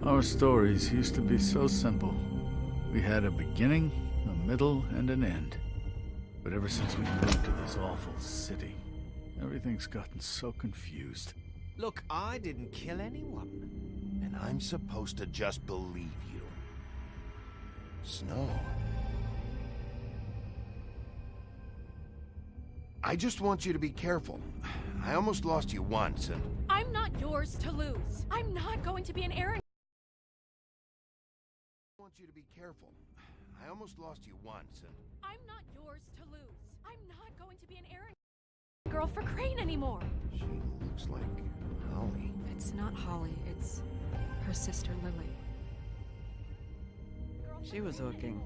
Our stories used to be so simple. We had a beginning, a middle, and an end. But ever since we moved to this awful city, everything's gotten so confused. Look, I didn't kill anyone. And I'm supposed to just believe you. Snow. I just want you to be careful. I almost lost you once, and... I'm not yours to lose. I'm not going to be an errand... I want you to be careful. I almost lost you once, and... I'm not yours to lose. I'm not going to be an errand... girl for Crane anymore. She looks like Holly. It's not Holly, it's her sister Lily. She was looking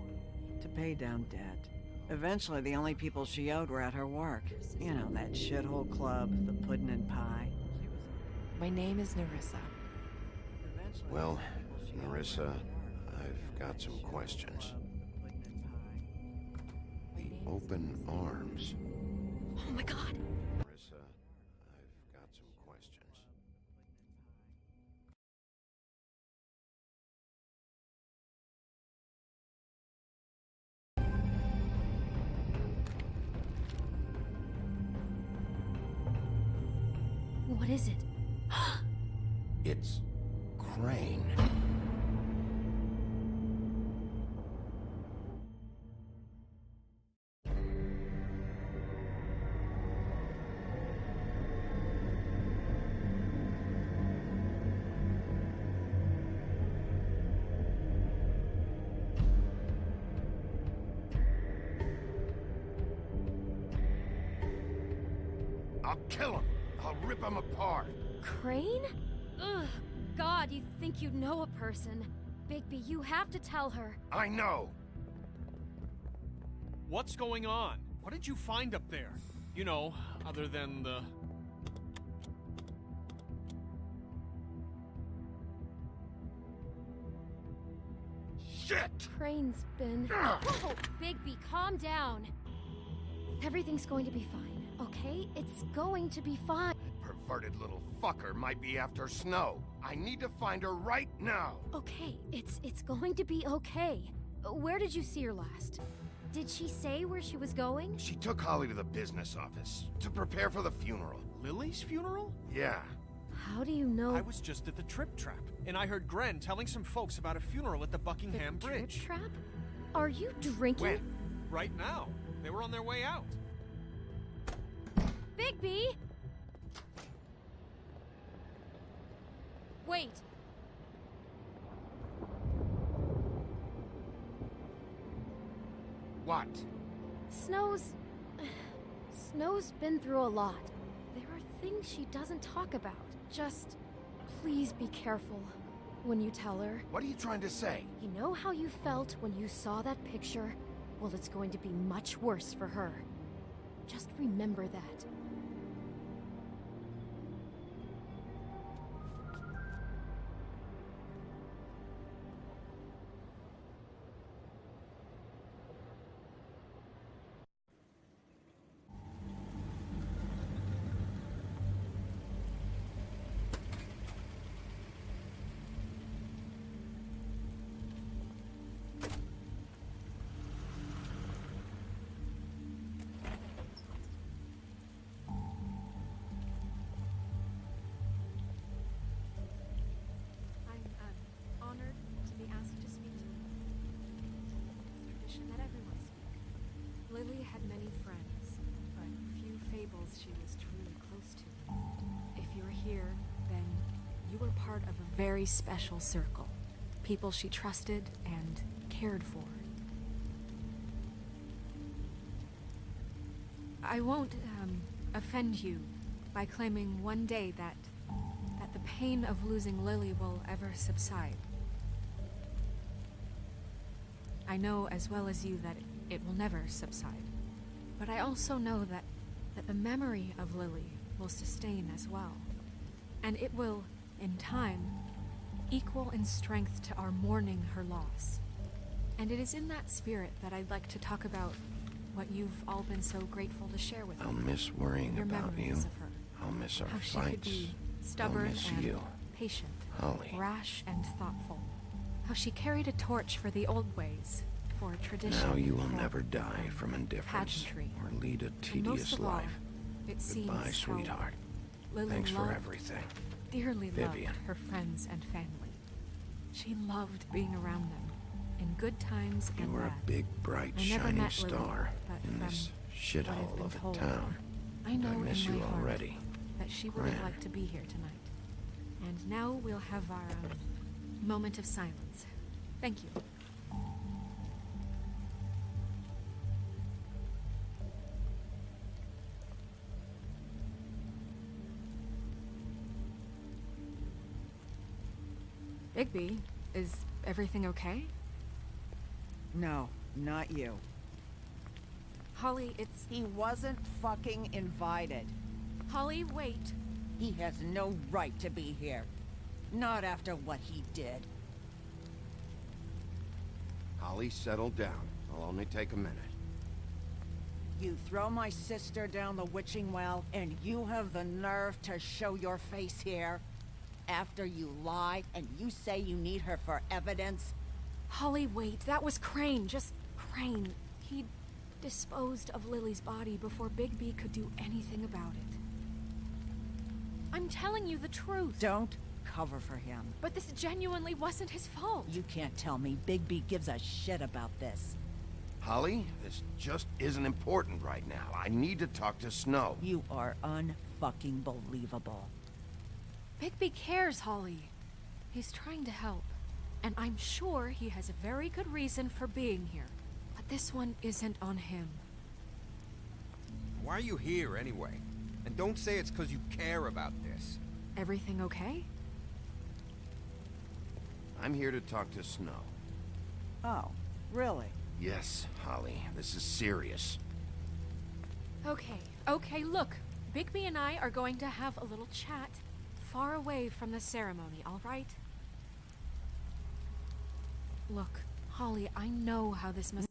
to pay down debt. Eventually, the only people she owed were at her work. You know, that shithole club, the puddin' and pie. My name is Nerissa. Well, Nerissa, I've got some questions. The open arms. Oh my god. Nerissa, I've got some questions. What is it? It's Crane. I'll kill him. I'll rip him apart. Crane? Ugh. God, you think you know a person. Bigby, you have to tell her. I know. What's going on? What did you find up there? You know, other than the... Shit! Crane's been... Whoa! Bigby, calm down. Everything's going to be fine, okay? It's going to be fine. Perverted little fucker might be after Snow. I need to find her right now. Okay, it's going to be okay. Where did you see her last? Did she say where she was going? She took Holly to the business office to prepare for the funeral. Lily's funeral? Yeah. How do you know? I was just at the Trip Trap, and I heard Gren telling some folks about a funeral at the Buckingham the Bridge. Trip Trap? Are you drinking? When? Right now. They were on their way out. Bigby! Wait. What? Snow's been through a lot. There are things she doesn't talk about. Just please be careful when you tell her. What are you trying to say? You know how you felt when you saw that picture? well, it's going to be much worse for her. Just remember that. Honored to be asked to speak to you. It's tradition that everyone speak. Lily had many friends, but few fables she was truly close to. If you're here, then you were part of a very special circle. People she trusted and cared for. I won't, offend you by claiming one day that the pain of losing Lily will ever subside. I know as well as you that it will never subside. But I also know that the memory of Lily will sustain as well. And it will, in time, equal in strength to our mourning her loss. And it is in that spirit that I'd like to talk about what you've all been so grateful to share with me. I'll miss worrying Your about you. memories of her. I'll miss our How she could fights. be stubborn I'll miss and you, patient, Holly. rash and thoughtful. How she carried a torch for the old ways, for tradition. Now you will for never die from indifference pageantry. or lead a And most tedious of all, life. it seems Goodbye, how sweetheart. Lily Thanks for loved, everything. dearly Vivian. loved her friends and family. She loved being around them, in good times You and were bad. a big, bright, I never shining met Lily, star but in from this what I've shithole been of a told, town. I know I miss in you my heart already. that she would have Gran. liked to be here tonight. And now we'll have our moment of silence. Thank you. Bigby, is everything okay? No, not you. Holly, it's... He wasn't fucking invited. Holly, wait. He has no right to be here. Not after what he did. Holly, settle down. I'll only take a minute. You throw my sister down the witching well, and you have the nerve to show your face here? After you lie, and you say you need her for evidence? Holly, wait. That was Crane. Just Crane. He disposed of Lily's body before Bigby could do anything about it. I'm telling you the truth. Don't cover for him. But this genuinely wasn't his fault. You can't tell me Bigby gives a shit about this. Holly, this just isn't important right now. I need to talk to Snow. You are unfucking believable. Bigby cares, Holly. He's trying to help. And I'm sure he has a very good reason for being here. But this one isn't on him. Why are you here, anyway? And don't say it's because you care about this. Everything okay? I'm here to talk to Snow. Oh, really? Yes, Holly, this is serious. Okay, look. Bigby and I are going to have a little chat far away from the ceremony, all right? Look, Holly, I know how this must...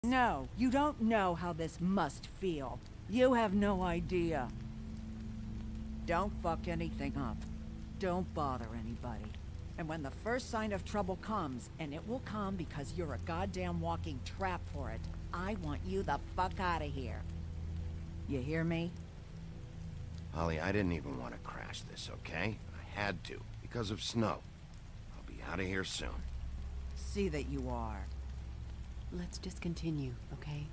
No, you don't know how this must feel. You have no idea. Don't fuck anything up. Don't bother anybody. And when the first sign of trouble comes, and it will come because you're a goddamn walking trap for it, I want you the fuck out of here. You hear me? Holly, I didn't even want to crash this, okay? I had to, because of Snow. I'll be out of here soon. See that you are. Let's just continue, okay?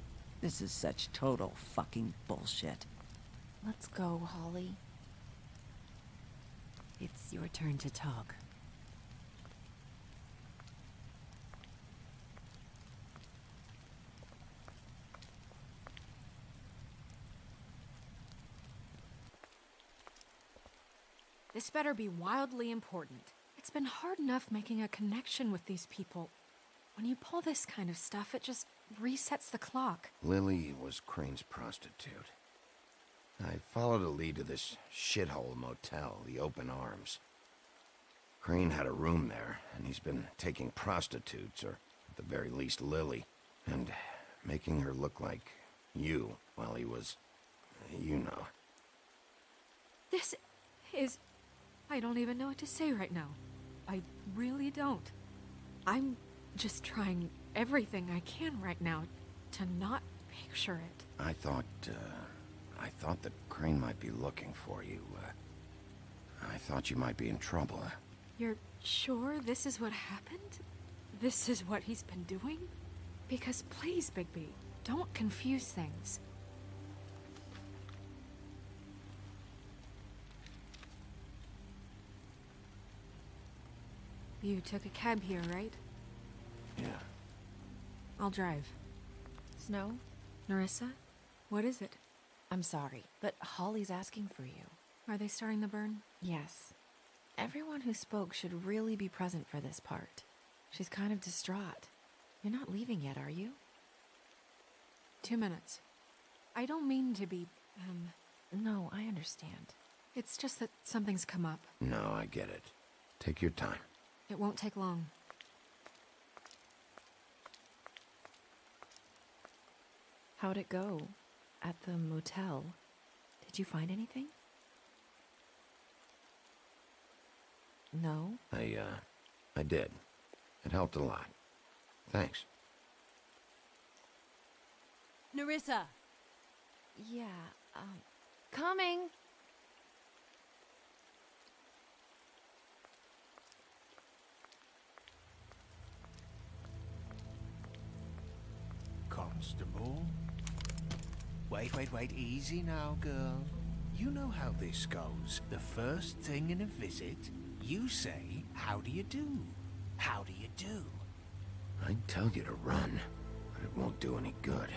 This is such total fucking bullshit. Let's go, Holly. It's your turn to talk. This better be wildly important. It's been hard enough making a connection with these people. When you pull this kind of stuff, it just resets the clock. Lily was Crane's prostitute. I followed a lead to this shithole motel, the Open Arms. Crane had a room there, and he's been taking prostitutes, or at the very least Lily, and making her look like you while he was, you know. This is... I don't even know what to say right now. I really don't. I'm just trying everything I can right now to not picture it. I thought that Crane might be looking for you. I thought you might be in trouble. You're sure this is what happened? This is what he's been doing? Because please, Bigby, don't confuse things. You took a cab here, right? Yeah. I'll drive. Snow? Nerissa? What is it? I'm sorry, but Holly's asking for you. Are they starting the burn? Yes. Everyone who spoke should really be present for this part. She's kind of distraught. You're not leaving yet, are you? 2 minutes. I don't mean to be, No, I understand. It's just that something's come up. No, I get it. Take your time. It won't take long. How'd it go? At the motel? Did you find anything? No? I did. It helped a lot. Thanks. Nerissa! Yeah, coming! Constable? Wait, easy now, girl. You know how this goes. The first thing in a visit, you say, how do you do? How do you do? I'd tell you to run, but it won't do any good.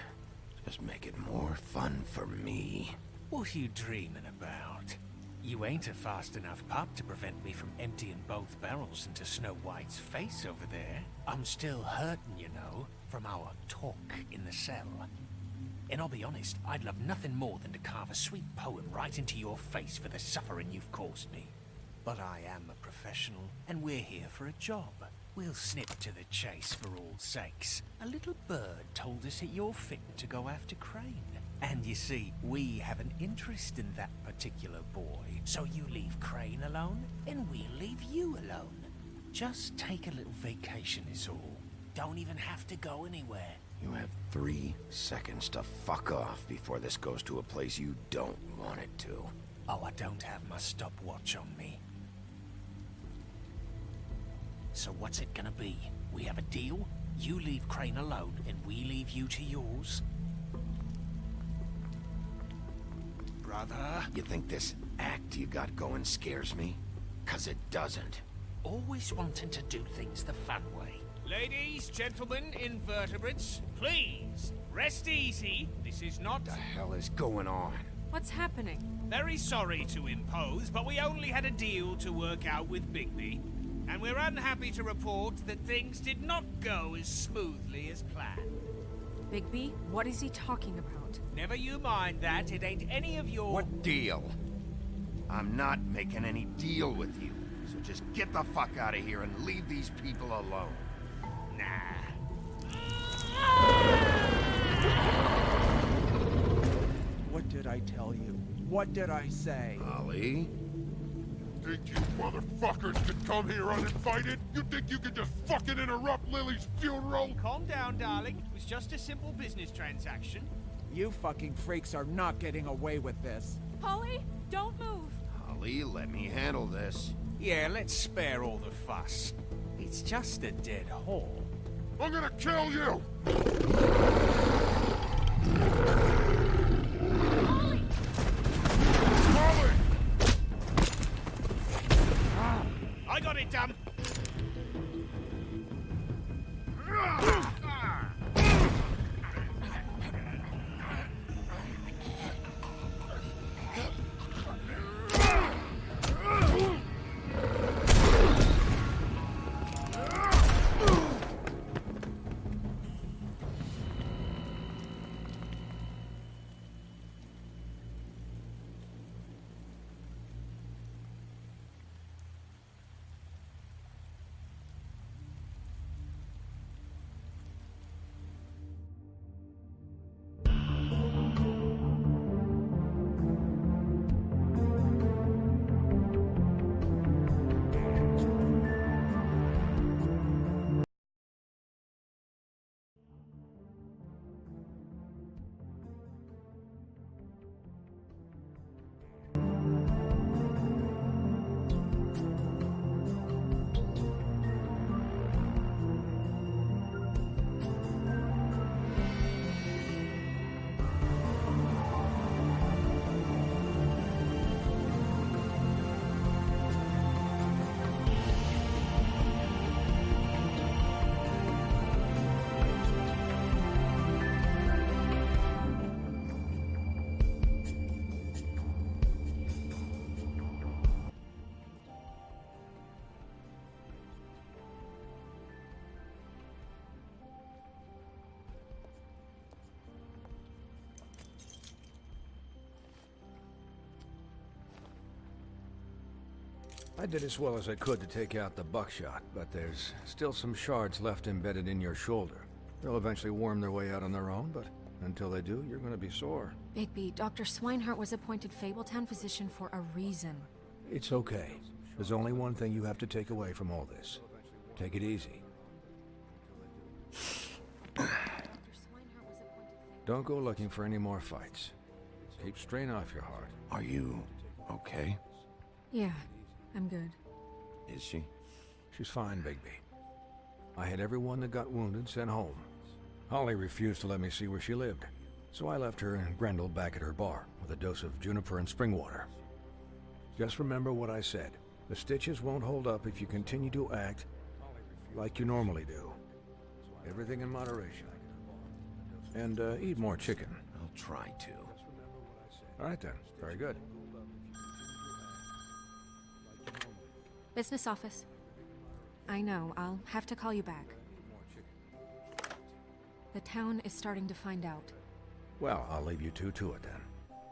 Just make it more fun for me. What are you dreaming about? You ain't a fast enough pup to prevent me from emptying both barrels into Snow White's face over there. I'm still hurting, you know, from our talk in the cell. And I'll be honest, I'd love nothing more than to carve a sweet poem right into your face for the suffering you've caused me. But I am a professional, and we're here for a job. We'll snip to the chase for all sakes. A little bird told us that you're fit to go after Crane. And you see, we have an interest in that particular boy. So you leave Crane alone, and we'll leave you alone. Just take a little vacation is all. Don't even have to go anywhere. You have 3 seconds to fuck off before this goes to a place you don't want it to. Oh, I don't have my stopwatch on me. So what's it gonna be? We have a deal? You leave Crane alone, and we leave you to yours? Brother? You think this act you got going scares me? 'Cause it doesn't. Always wanting to do things the fun way. Ladies, gentlemen, invertebrates, please, rest easy. This is not... What the hell is going on? What's happening? Very sorry to impose, but we only had a deal to work out with Bigby. And we're unhappy to report that things did not go as smoothly as planned. Bigby, what is he talking about? Never you mind that, it ain't any of your... What deal? I'm not making any deal with you. So just get the fuck out of here and leave these people alone. Nah. What did I tell you? What did I say? Ollie? Think you motherfuckers could come here uninvited? You think you could just fucking interrupt Lily's funeral? Calm down, darling. It was just a simple business transaction. You fucking freaks are not getting away with this. Polly, don't move! Ollie, let me handle this. Yeah, let's spare all the fuss. It's just a dead whore. I'm gonna kill you! Polly! Molly! I got it done. I did as well as I could to take out the buckshot, but there's still some shards left embedded in your shoulder. They'll eventually worm their way out on their own, but until they do, you're gonna be sore. Bigby, Dr. Swinehart was appointed Fabletown physician for a reason. It's okay. There's only one thing you have to take away from all this. Take it easy. Don't go looking for any more fights. Keep strain off your heart. Are you okay? Yeah, I'm good. Is she? She's fine, Bigby. I had everyone that got wounded sent home. Holly refused to let me see where she lived, so I left her and Grendel back at her bar with a dose of juniper and spring water. Just remember what I said. The stitches won't hold up if you continue to act like you normally do. Everything in moderation. And eat more chicken. I'll try to. All right then. Very good. Business office. I know, I'll have to call you back. The town is starting to find out. Well, I'll leave you two to it then.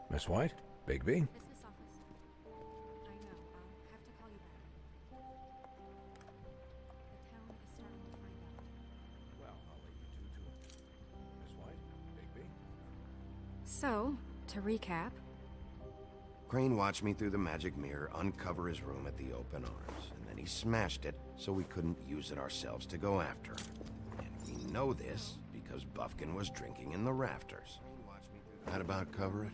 Miss White? Bigby? Business office. I know, I'll have to call you back. The town is starting to find out. Well, I'll leave you two to it. Miss White? Bigby? So, to recap, Crane watched me through the magic mirror uncover his room at the open arms, and then he smashed it so we couldn't use it ourselves to go after him. And we know this because Buffkin was drinking in the rafters. That about cover it?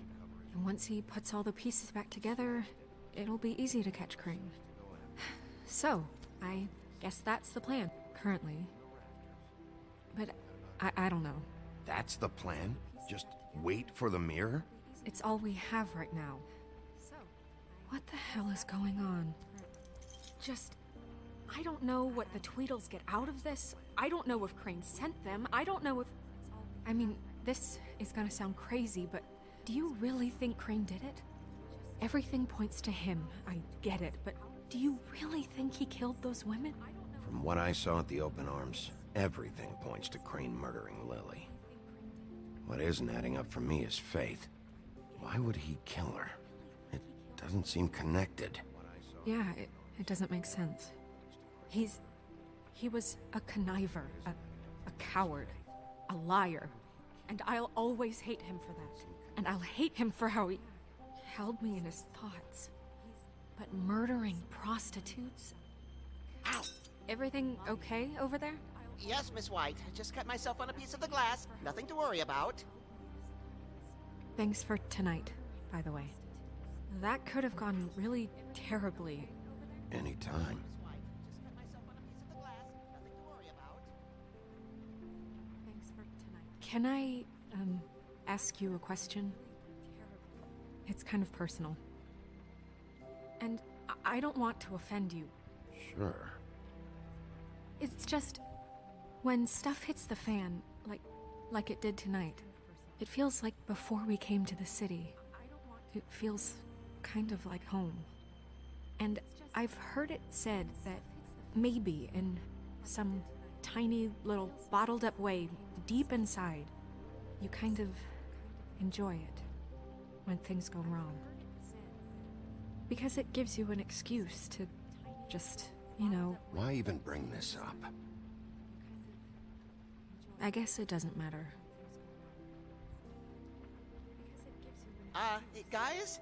and once he puts all the pieces back together, it'll be easy to catch Crane. So, I guess that's the plan, currently. But I don't know. That's the plan? Just wait for the mirror? It's all we have right now. What the hell is going on? I don't know what the Tweedles get out of this. I don't know if Crane sent them. I don't know if... I mean, this is gonna sound crazy, but do you really think Crane did it? Everything points to him, I get it, but do you really think he killed those women? From what I saw at the open arms, everything points to Crane murdering Lily. What isn't adding up for me is Faith. Why would he kill her? It doesn't seem connected. Yeah, it doesn't make sense. He was a conniver, a coward, a liar. And I'll always hate him for that. And I'll hate him for how he held me in his thoughts. But murdering prostitutes? Ow! Everything okay over there? Yes, Miss White. Just cut myself on a piece of the glass. Nothing to worry about. Thanks for tonight, by the way. That could have gone really terribly. Anytime. Thanks for tonight. Can I, ask you a question? It's kind of personal. And I don't want to offend you. Sure. It's just... when stuff hits the fan, like it did tonight, it feels like before we came to the city. It feels kind of like home. And I've heard it said that maybe in some tiny little bottled up way deep inside, you kind of enjoy it when things go wrong. Because it gives you an excuse to just, you know... Why even bring this up? I guess it doesn't matter. Guys?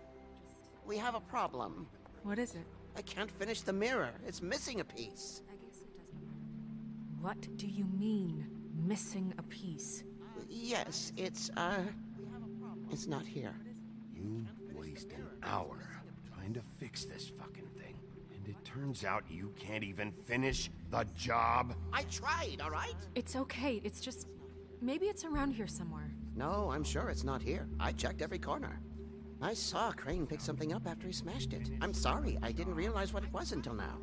We have a problem. What is it? I can't finish the mirror. It's missing a piece. I guess it doesn't matter. What do you mean, missing a piece? Yes, it's not here. You waste an hour trying to fix this fucking thing. And it turns out you can't even finish the job. I tried, all right? It's okay, it's just... maybe it's around here somewhere. No, I'm sure it's not here. I checked every corner. I saw Crane pick something up after he smashed it. I'm sorry, I didn't realize what it was until now.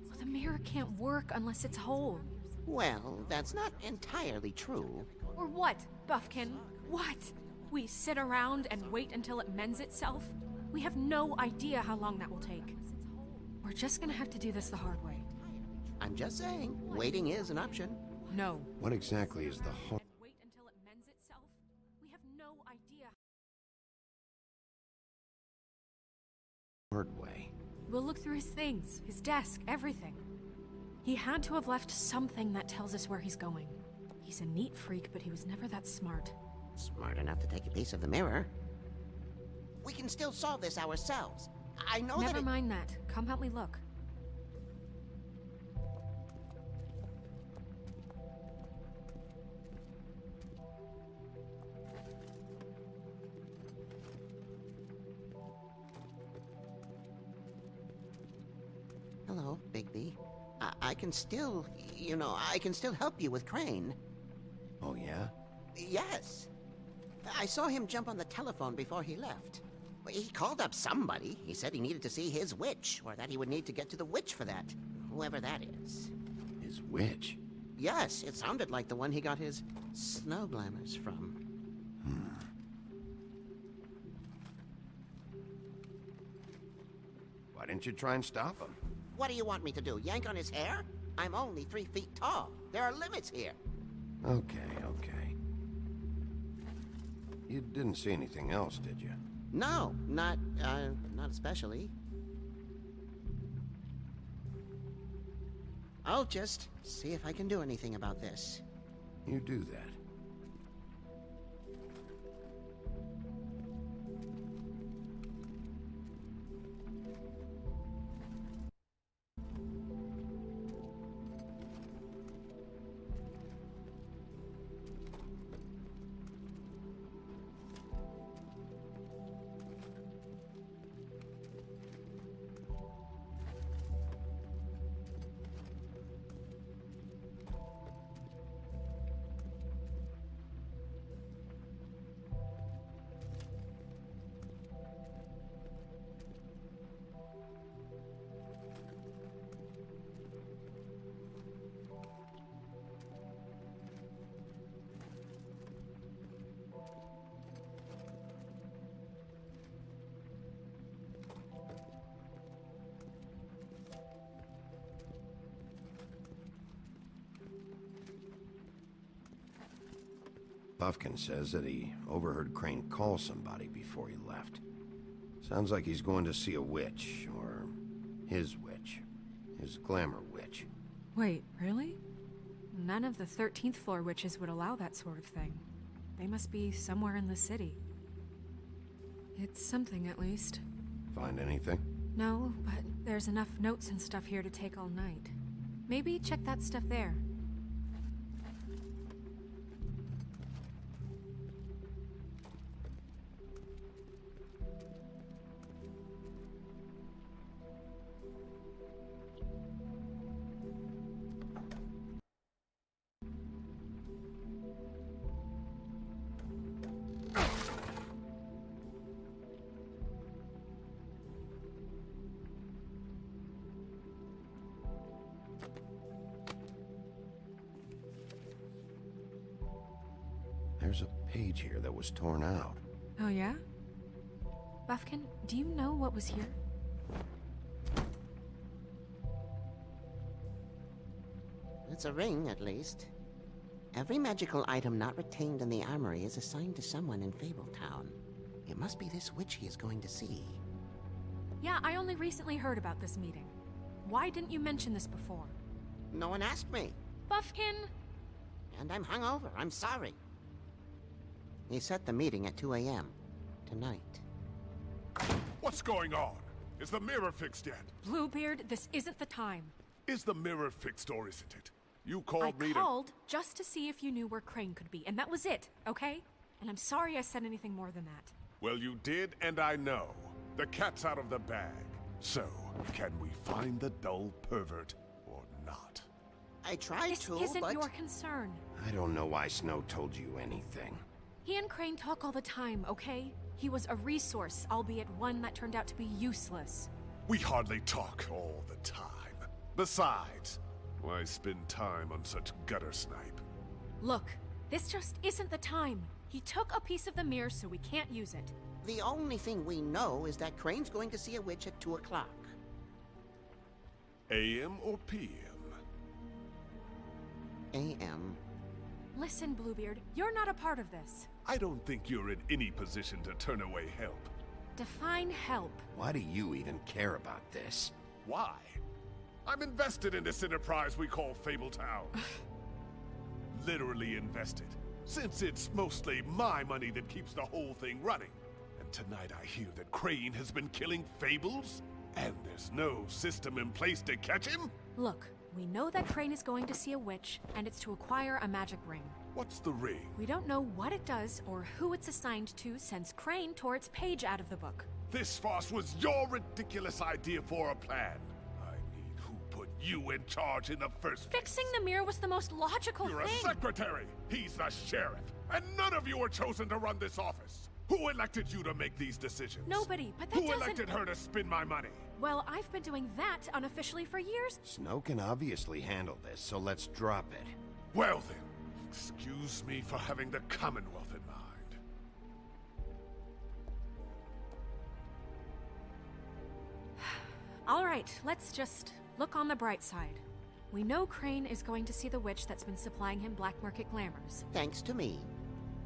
Well, the mirror can't work unless it's whole. Well, that's not entirely true. Or what, Buffkin? What? We sit around and wait until it mends itself? We have no idea how long that will take. We're just gonna have to do this the hard way. I'm just saying, waiting is an option. No. What exactly is the whole... Wait until it mends itself? We have no idea. hard way? We'll look through his things, his desk, everything. He had to have left something that tells us where he's going. He's a neat freak, but he was never that smart. Smart enough to take a piece of the mirror. We can still solve this ourselves. I know Never mind that. Come help me look. Hello, Bigby. I can still, I can still help you with Crane. Oh, yeah? Yes. I saw him jump on the telephone before he left. He called up somebody. He said he needed to see his witch, or that he would need to get to the witch for that. Whoever that is. His witch? Yes, it sounded like the one he got his snow glamours from. Why didn't you try and stop him? What do you want me to do, yank on his hair? I'm only 3 feet tall. There are limits here. Okay. You didn't see anything else, did you? No, not especially. I'll just see if I can do anything about this. You do that. Puffkin says that he overheard Crane call somebody before he left. Sounds like he's going to see a witch, or his witch. His glamour witch. Wait, really? None of the 13th floor witches would allow that sort of thing. They must be somewhere in the city. It's something, at least. Find anything? No, but there's enough notes and stuff here to take all night. Maybe check that stuff there. There's a page here that was torn out. Oh, yeah? Buffkin, do you know what was here? It's a ring, at least. Every magical item not retained in the armory is assigned to someone in Fabletown. It must be this witch he is going to see. Yeah, I only recently heard about this meeting. Why didn't you mention this before? No one asked me. Buffkin! And I'm hungover. I'm sorry. He set the meeting at 2 a.m. tonight. What's going on? Is the mirror fixed yet? Bluebeard, this isn't the time. Is the mirror fixed or isn't it? You called me I called just to see if you knew where Crane could be, and that was it, okay? And I'm sorry I said anything more than that. Well, you did, and I know. The cat's out of the bag. So, can we find the dull pervert or not? I tried to, This isn't but... your concern. I don't know why Snow told you anything. He and Crane talk all the time, okay? He was a resource, albeit one that turned out to be useless. We hardly talk all the time. Besides, why spend time on such gutter snipe? Look, this just isn't the time. He took a piece of the mirror, so we can't use it. The only thing we know is that Crane's going to see a witch at 2 o'clock. AM or PM? AM. Listen, Bluebeard, you're not a part of this. I don't think you're in any position to turn away help. Define help. Why do you even care about this? Why? I'm invested in this enterprise we call Fabletown. Literally invested. Since it's mostly my money that keeps the whole thing running. And tonight I hear that Crane has been killing Fables? And there's no system in place to catch him? Look, we know that Crane is going to see a witch, and it's to acquire a magic ring. What's the ring? We don't know what it does or who it's assigned to since Crane tore its page out of the book. This farce was your ridiculous idea for a plan. I mean, who put you in charge in the first place? Fixing the mirror was the most logical You're thing. a secretary. He's the sheriff. And none of you were chosen to run this office. Who elected you to make these decisions? Nobody, but that Who doesn't... elected her to spend my money? Well, I've been doing that unofficially for years. Snow can obviously handle this, so let's drop it. Well then, excuse me for having the Commonwealth in mind. All right, let's just look on the bright side. We know Crane is going to see the witch that's been supplying him black market glamours. Thanks to me.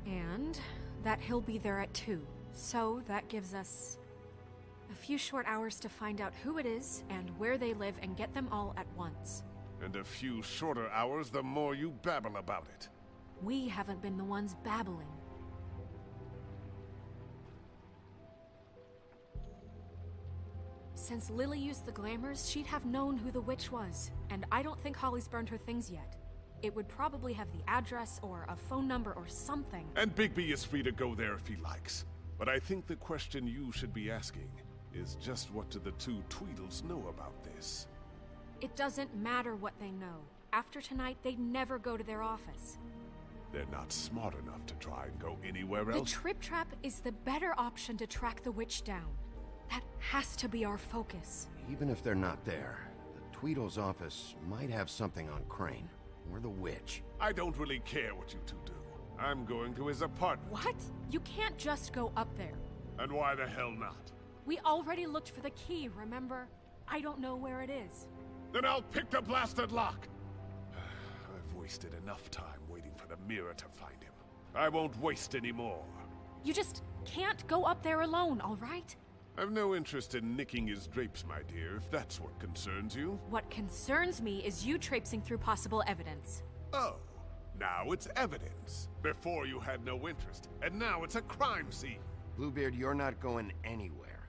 And that he'll be there at 2. So that gives us a few short hours to find out who it is and where they live and get them all at once. And a few shorter hours the more you babble about it. We haven't been the ones babbling. Since Lily used the glamours, she'd have known who the witch was, and I don't think Holly's burned her things yet. It would probably have the address or a phone number or something. And Bigby is free to go there if he likes. But I think the question you should be asking is just what do the two Tweedles know about this? It doesn't matter what they know. After tonight, they'd never go to their office. They're not smart enough to try and go anywhere The else. Trip Trap is the better option to track the witch down. That has to be our focus. Even if they're not there, the Tweedle's office might have something on Crane. Or the witch. I don't really care what you two do. I'm going to his apartment. What? You can't just go up there. And why the hell not? We already looked for the key, remember? I don't know where it is. Then I'll pick the blasted lock. I've wasted enough time waiting for the mirror to find him. I won't waste any more. You just can't go up there alone, all right? I've no interest in nicking his drapes, my dear, if that's what concerns you. What concerns me is you traipsing through possible evidence. Oh, now it's evidence. Before you had no interest, and now it's a crime scene. Bluebeard, you're not going anywhere.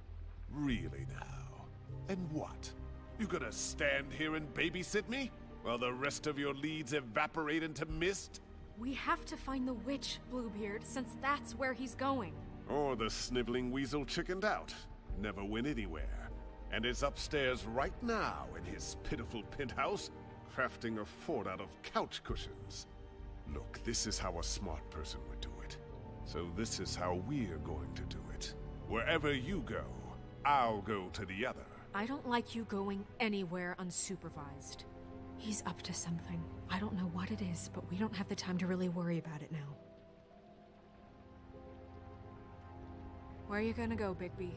Really now? And what? You gonna stand here and babysit me? While the rest of your leads evaporate into mist? We have to find the witch, Bluebeard, since that's where he's going. Or the sniveling weasel chickened out. Never went anywhere. And is upstairs right now in his pitiful penthouse, crafting a fort out of couch cushions. Look, this is how a smart person would do it. So this is how we're going to do it. Wherever you go, I'll go to the other. I don't like you going anywhere unsupervised. He's up to something. I don't know what it is, but we don't have the time to really worry about it now. Where are you gonna go, Bigby?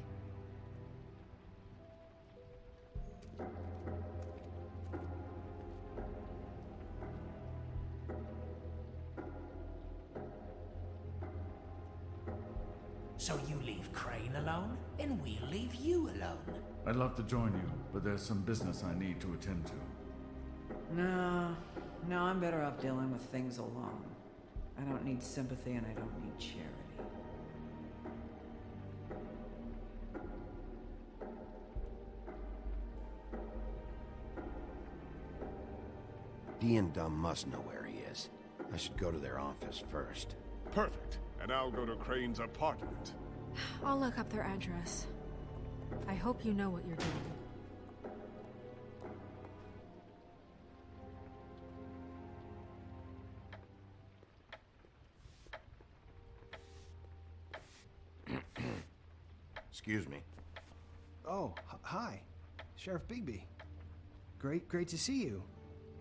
So you leave Crane alone, and we'll leave you alone. I'd love to join you, but there's some business I need to attend to. No, I'm better off dealing with things alone. I don't need sympathy and I don't need charity. Dee and Dumb must know where he is. I should go to their office first. Perfect. And I'll go to Crane's apartment. I'll look up their address. I hope you know what you're doing. Excuse me. Oh, hi. Sheriff Bigby. Great to see you.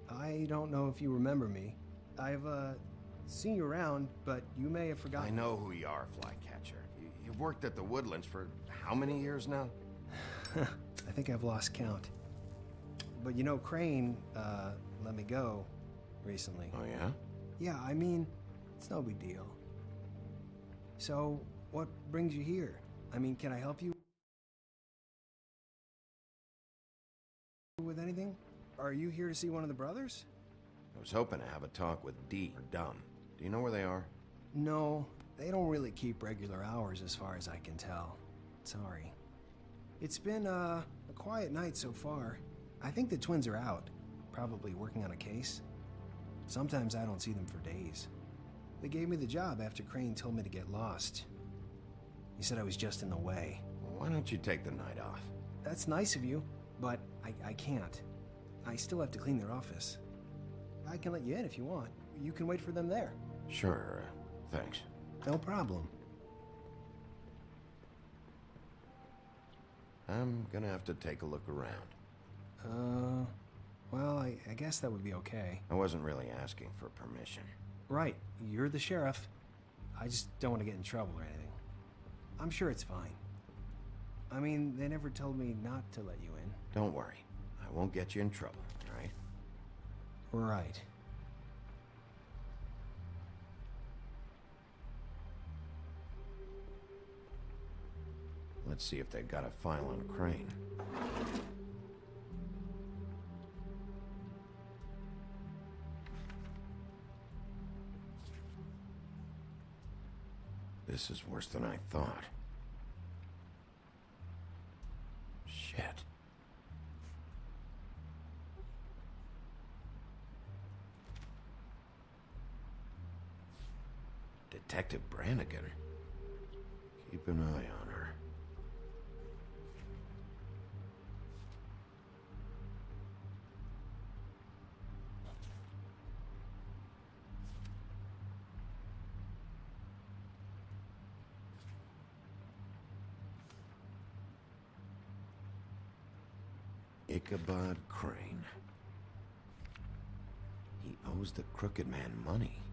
I don't know if you remember me. I've, seen you around, but you may have forgotten. I know who you are, Flycatcher. You've worked at the Woodlands for how many years now? I think I've lost count. But you know, Crane, let me go recently. Oh, yeah? Yeah, I mean, it's no big deal. So, what brings you here? I mean, can I help you with anything? Are you here to see one of the brothers? I was hoping to have a talk with D or Dumb. Do you know where they are? No, they don't really keep regular hours as far as I can tell. Sorry. It's been, a quiet night so far. I think the twins are out, probably working on a case. Sometimes I don't see them for days. They gave me the job after Crane told me to get lost. He said I was just in the way. Why don't you take the night off? That's nice of you, but I can't. I still have to clean their office. I can let you in if you want. You can wait for them there. Sure, thanks. No problem. I'm gonna have to take a look around. Well, I guess that would be okay. I wasn't really asking for permission. Right, you're the sheriff. I just don't want to get in trouble or anything. I'm sure it's fine. I mean, they never told me not to let you in. Don't worry. I won't get you in trouble, all right? Right. Let's see if they've got a file on Crane. This is worse than I thought. Shit. Detective Brannigan. Keep an eye on her. Ichabod Crane. He owes the crooked man money.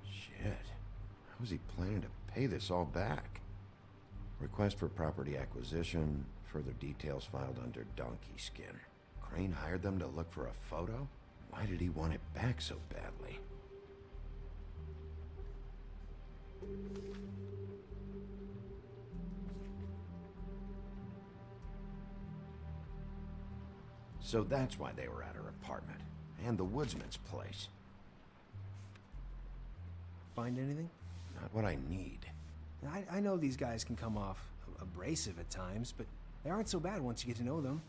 Shit. How was he planning to pay this all back? Request for property acquisition. Further details filed under donkey skin. Crane hired them to look for a photo? Why did he want it back so badly? So that's why they were at her apartment. And the woodsman's place. Find anything? Not what I need. I know these guys can come off abrasive at times, but they aren't so bad once you get to know them.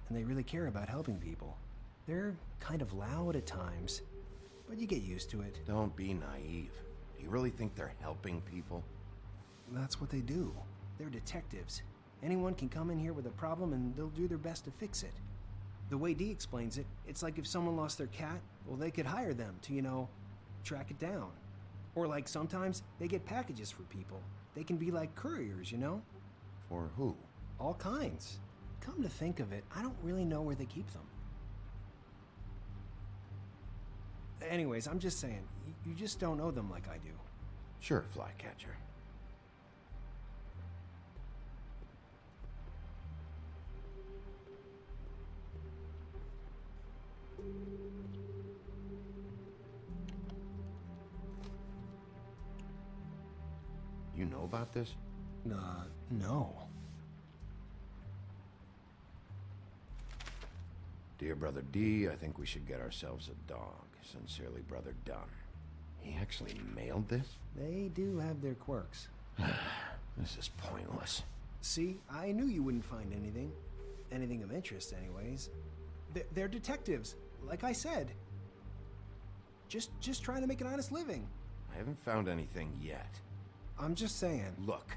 And they really care about helping people. They're kind of loud at times, but you get used to it. Don't be naive. Do you really think they're helping people? That's what they do. They're detectives. Anyone can come in here with a problem and they'll do their best to fix it. The way Dee explains it, it's like if someone lost their cat, well, they could hire them to, track it down. Or like sometimes they get packages for people. They can be like couriers, For who? All kinds. Come to think of it, I don't really know where they keep them. Anyways, I'm just saying, you just don't know them like I do. Sure, Flycatcher. You know about this? No. Dear Brother D, I think we should get ourselves a dog. Sincerely, Brother Dunn. He actually mailed this? They do have their quirks. This is pointless. See, I knew you wouldn't find anything. Anything of interest, anyways. They're detectives, like I said. Just trying to make an honest living. I haven't found anything yet. I'm just saying. Look,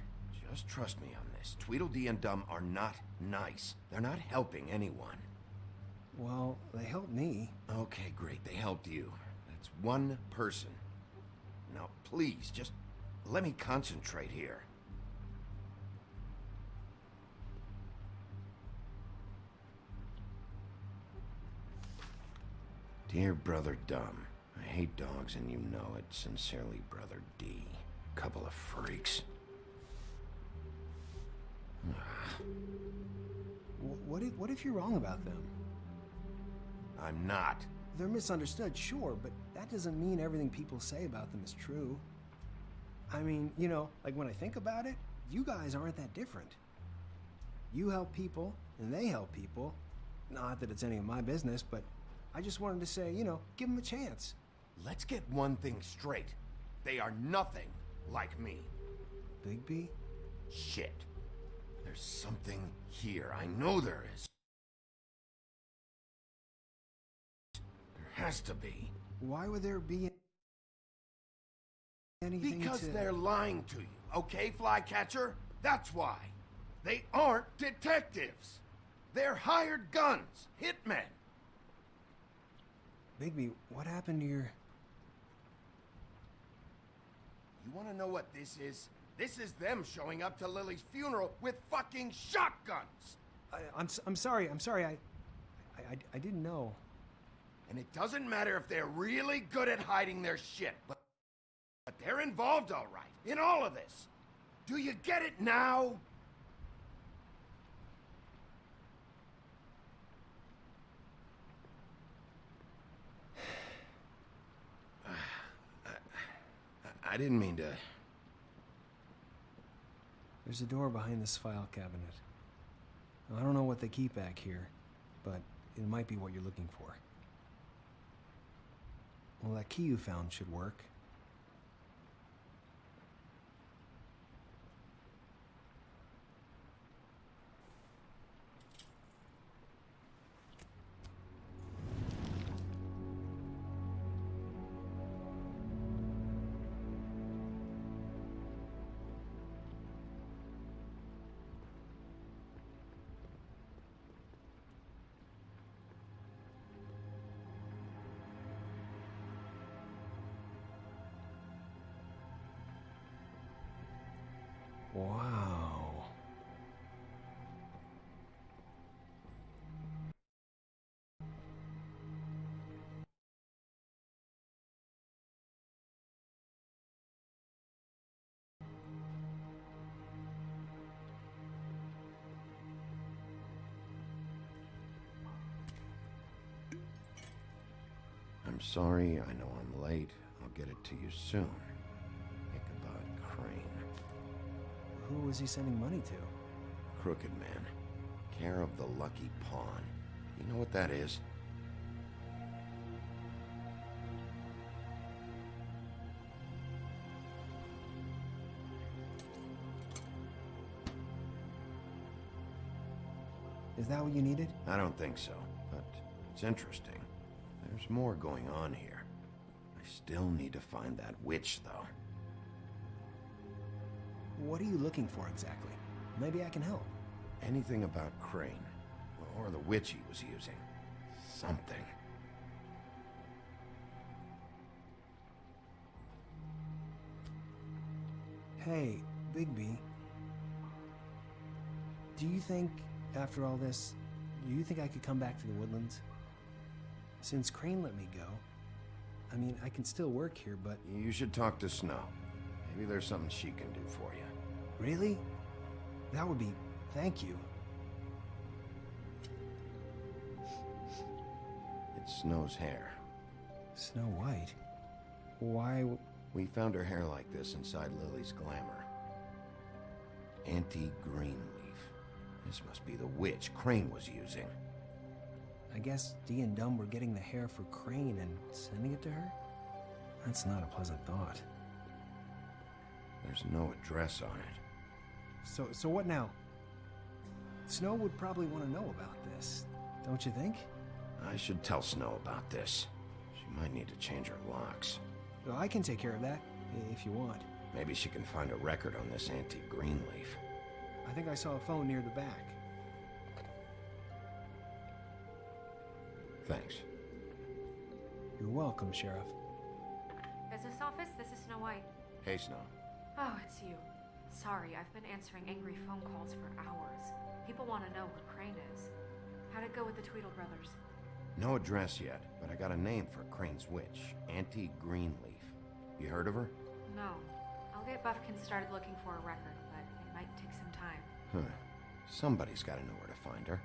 just trust me on this. Tweedledee and Dumb are not nice. They're not helping anyone. Well, they helped me. Okay, great. They helped you. That's one person. Now, please, just let me concentrate here. Dear Brother Dumb, I hate dogs and you know it. Sincerely, Brother D. Couple of freaks. What if you're wrong about them? I'm not. They're misunderstood, sure, but that doesn't mean everything people say about them is true. I mean, like when I think about it, you guys aren't that different. You help people, and they help people. Not that it's any of my business, but I just wanted to say, give them a chance. Let's get one thing straight. They are nothing like me. Bigby? Shit. There's something here. I know there is. There has to be. Why would there be anything Because they're lying to you, okay, Flycatcher? That's why. They aren't detectives. They're hired guns, hitmen. Bigby, what happened to your... You want to know what this is? This is them showing up to Lily's funeral with fucking shotguns! I'm sorry, I didn't know. And it doesn't matter if they're really good at hiding their shit, but they're involved all right, in all of this. Do you get it now? I didn't mean to... There's a door behind this file cabinet. I don't know what they keep back here, but it might be what you're looking for. Well, that key you found should work. Wow. I'm sorry, I know I'm late. I'll get it to you soon. Ichabod Crane. Who was he sending money to? Crooked Man. Care of the Lucky Pawn. You know what that is? Is that what you needed? I don't think so, but it's interesting. There's more going on here. I still need to find that witch, though. What are you looking for exactly? Maybe I can help. Anything about Crane, or the witch he was using. Something. Hey, Bigby. Do you think, after all this, do you think I could come back to the Woodlands? Since Crane let me go, I mean, I can still work here, but... You should talk to Snow. Maybe there's something she can do for you. Really? That would be... Thank you. It's Snow's hair. Snow White? Why... We found her hair like this inside Lily's glamour. Anti-green leaf. This must be the witch Crane was using. I guess Dee and Dumb were getting the hair for Crane and sending it to her? That's not a pleasant thought. There's no address on it. So what now? Snow would probably want to know about this, don't you think? I should tell Snow about this. She might need to change her locks. Well, I can take care of that, if you want. Maybe she can find a record on this anti-green leaf. I think I saw a phone near the back. Thanks. You're welcome, Sheriff. Business office, this is Snow White. Hey, Snow. Oh, it's you. Sorry, I've been answering angry phone calls for hours. People want to know where Crane is. How'd it go with the Tweedle brothers? No address yet, but I got a name for Crane's witch. Anti-Greenleaf. You heard of her? No. I'll get Buffkin started looking for a record, but it might take some time. Huh. Somebody's got to know where to find her.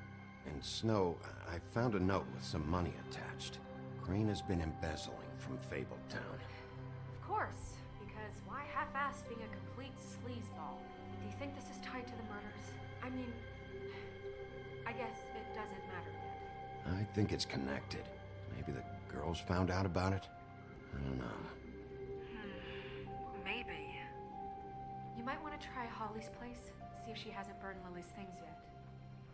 And Snow, I found a note with some money attached. Crane has been embezzling from Fabletown. Of course, because why half-ass being a complete sleazeball? Do you think this is tied to the murders? I mean, I guess it doesn't matter yet. I think it's connected. Maybe the girls found out about it? I don't know. Maybe. You might want to try Holly's place, see if she hasn't burned Lily's things yet.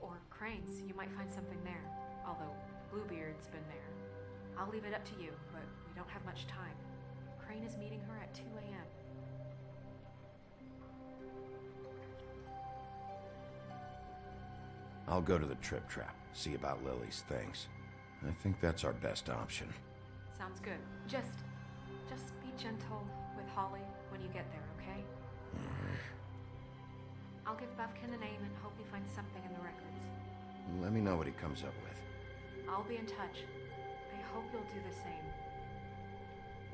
Or Crane's, you might find something there. Although Bluebeard's been there. I'll leave it up to you, but we don't have much time. Crane is meeting her at 2 a.m. I'll go to the Trip Trap, see about Lily's things. I think that's our best option. Sounds good. Just be gentle with Holly when you get there, okay? I'll give Bufkin the name and hope he finds something in the records. Let me know what he comes up with. I'll be in touch. I hope you'll do the same.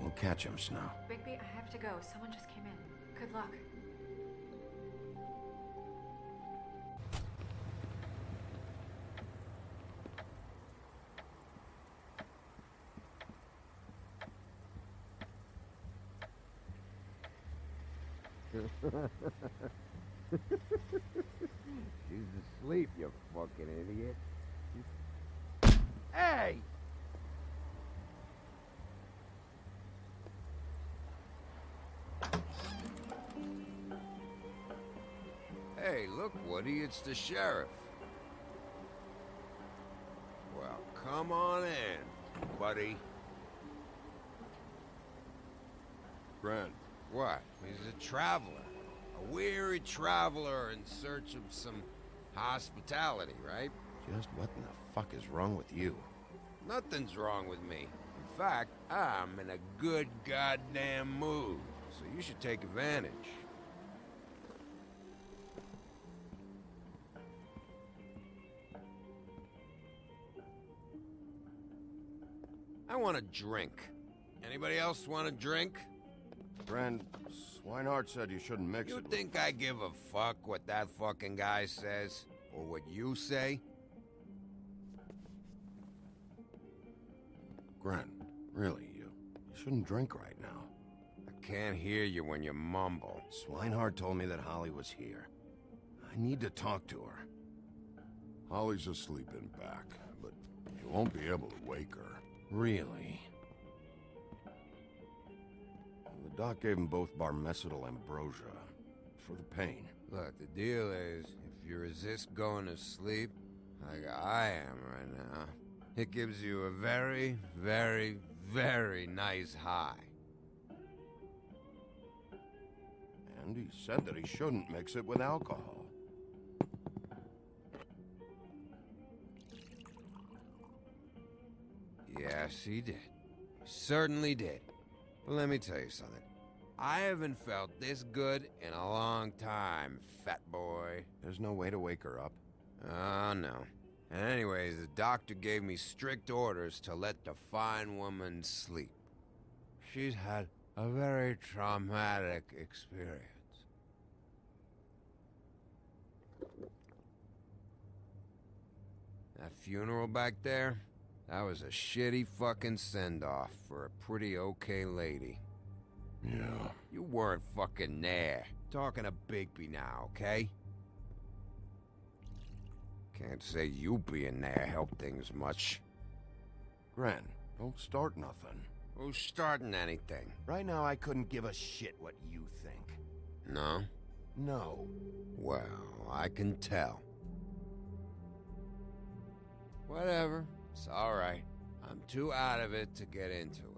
We'll catch him, Snow. Bigby, I have to go. Someone just came in. Good luck. She's asleep, you fucking idiot. Hey! Hey, look, Woody, it's the sheriff. Well, come on in, buddy. Grant. What? He's a traveler. A weary traveler in search of some hospitality, right? Just what in the fuck is wrong with you? Nothing's wrong with me. In fact, I'm in a good goddamn mood, so you should take advantage. I want a drink. Anybody else want a drink? Friend, Swinehart said you shouldn't mix it. You think I give a fuck what that fucking guy says? Or what you say? Grant, really, you shouldn't drink right now. I can't hear you when you mumble. Swinehart told me that Holly was here. I need to talk to her. Holly's asleep in back, but you won't be able to wake her. Really? The doc gave them both barmecidal ambrosia for the pain. Look, the deal is, if you resist going to sleep, like I am right now, it gives you a very, very, very nice high. And he said that he shouldn't mix it with alcohol. Yes, he did. He certainly did. But let me tell you something. I haven't felt this good in a long time, fat boy. There's no way to wake her up? Oh, no. And anyways, the doctor gave me strict orders to let the fine woman sleep. She's had a very traumatic experience. That funeral back there? That was a shitty fucking send-off for a pretty okay lady. Yeah. You weren't fucking there. Talking to Bigby now, okay? Can't say you being there helped things much. Grant, don't start nothing. Who's starting anything? Right now, I couldn't give a shit what you think. No? No. Well, I can tell. Whatever. It's alright. I'm too out of it to get into it.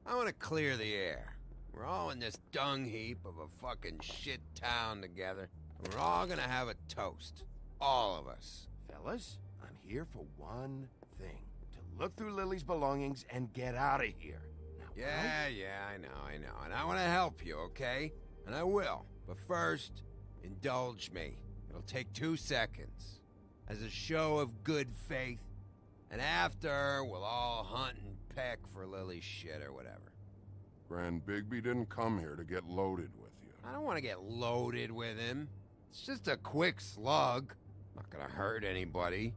I want to clear the air. We're all in this dung heap of a fucking shit town together, and we're all gonna have a toast. All of us. Fellas, I'm here for one thing. To look through Lily's belongings and get out of here. Now, Yeah, I know. And I want to help you, okay? And I will. But first, indulge me. It'll take 2 seconds. As a show of good faith. And after, we'll all hunt and peck for Lily's shit or whatever. Grand Bigby didn't come here to get loaded with you. I don't want to get loaded with him. It's just a quick slug. Not gonna hurt anybody.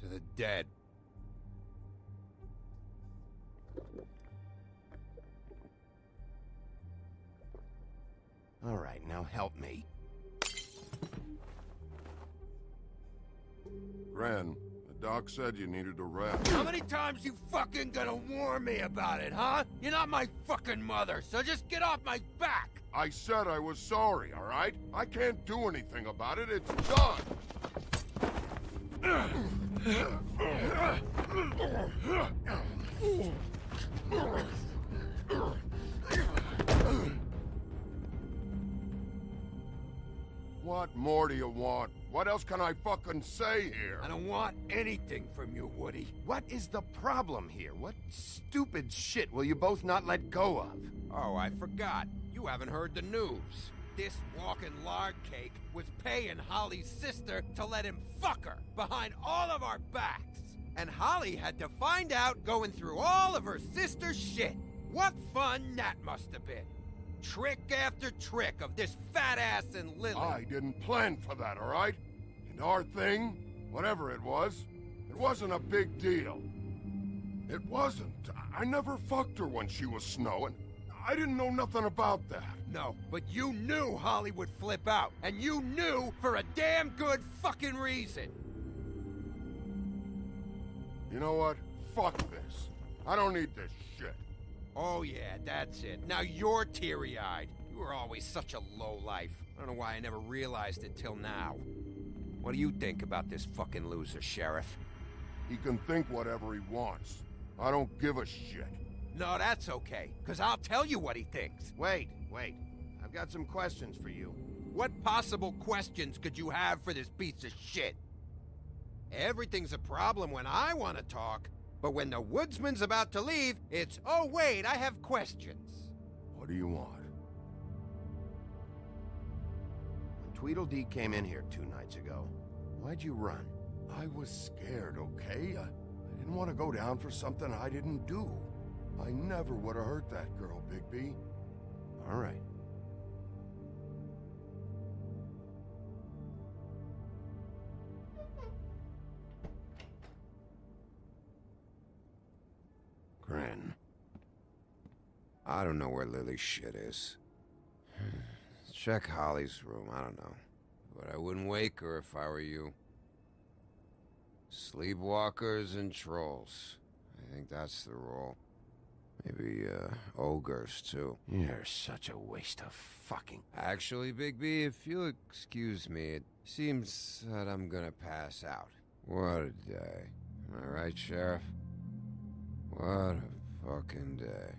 To the dead. Now help me. Gren, the doc said you needed a rest. How many times you fucking gonna warn me about it, huh? You're not my fucking mother, so just get off my back! I said I was sorry, all right? I can't do anything about it. It's done. What more do you want? What else can I fucking say here? I don't want anything from you, Woody. What is the problem here? What stupid shit will you both not let go of? Oh, I forgot. You haven't heard the news. This walking lard cake was paying Holly's sister to let him fuck her behind all of our backs. And Holly had to find out going through all of her sister's shit. What fun that must have been. Trick after trick of this fat ass and Lily. I didn't plan for that, all right? And our thing, whatever it wasn't a big deal. It wasn't. I never fucked her when she was snowing. I didn't know nothing about that. No, but you knew Holly would flip out. And you knew for a damn good fucking reason. You know what? Fuck this. I don't need this shit. Oh yeah, that's it. Now you're teary-eyed. You were always such a lowlife. I don't know why I never realized it till now. What do you think about this fucking loser, Sheriff? He can think whatever he wants. I don't give a shit. No, that's okay, because I'll tell you what he thinks. Wait. I've got some questions for you. What possible questions could you have for this piece of shit? Everything's a problem when I want to talk, but when the woodsman's about to leave, it's, oh wait, I have questions. What do you want? When Tweedledee came in here 2 nights ago, why'd you run? I was scared, okay? I didn't want to go down for something I didn't do. I never would have hurt that girl, Bigby. All right. Gren. I don't know where Lily's shit is. Check Holly's room, I don't know. But I wouldn't wake her if I were you. Sleepwalkers and trolls. I think that's the rule. Maybe, ogres, too. You're such a waste of fucking... Actually, Bigby, if you'll excuse me, it seems that I'm gonna pass out. What a day. Am I right, Sheriff? What a fucking day.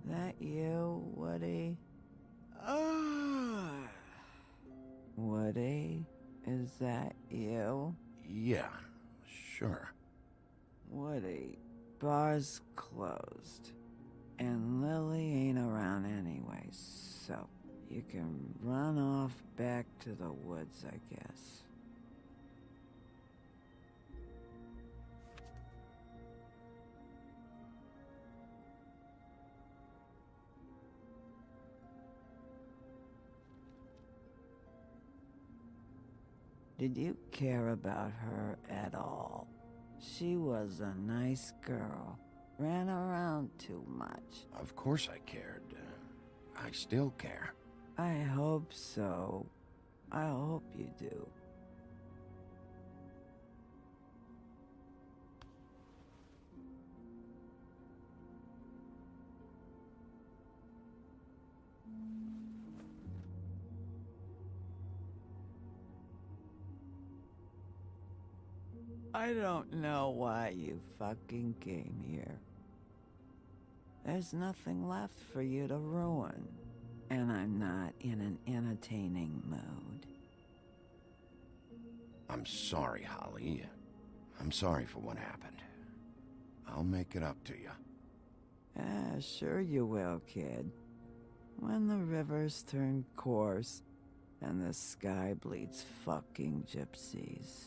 That you, Woody? Woody? Is that you? Yeah, sure. Woody, bar's closed. And Lily ain't around anyway, so you can run off back to the woods, I guess. Did you care about her at all? She was a nice girl. Ran around too much. Of course I cared. I still care. I hope so. I hope you do. I don't know why you fucking came here. There's nothing left for you to ruin. And I'm not in an entertaining mood. I'm sorry, Holly. I'm sorry for what happened. I'll make it up to you. Sure you will, kid. When the rivers turn coarse and the sky bleeds fucking gypsies.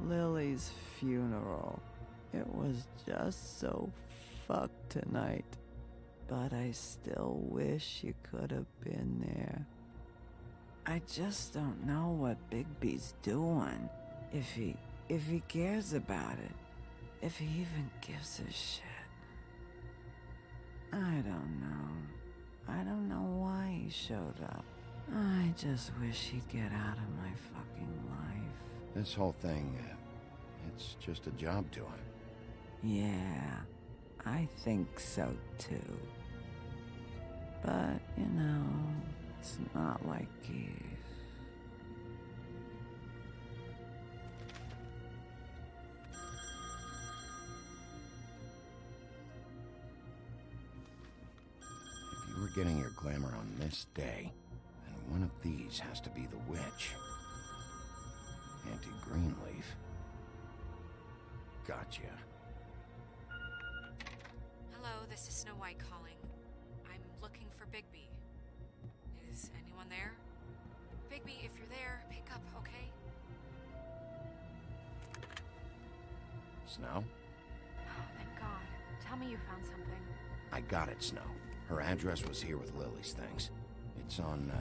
Lily's funeral. It was just so fucked tonight. But I still wish you could have been there. I just don't know what Bigby's doing. If he cares about it. If he even gives a shit. I don't know. I don't know why he showed up. I just wish he'd get out of my fucking life. This whole thing, it's just a job to him. Yeah, I think so too. But, you know, it's not like he's... If you were getting your glamour on this day, then one of these has to be the witch. Auntie Greenleaf. Gotcha. Hello, this is Snow White calling. I'm looking for Bigby. Is anyone there? Bigby, if you're there, pick up, okay? Snow? Oh, thank God. Tell me you found something. I got it, Snow. Her address was here with Lily's things. It's on,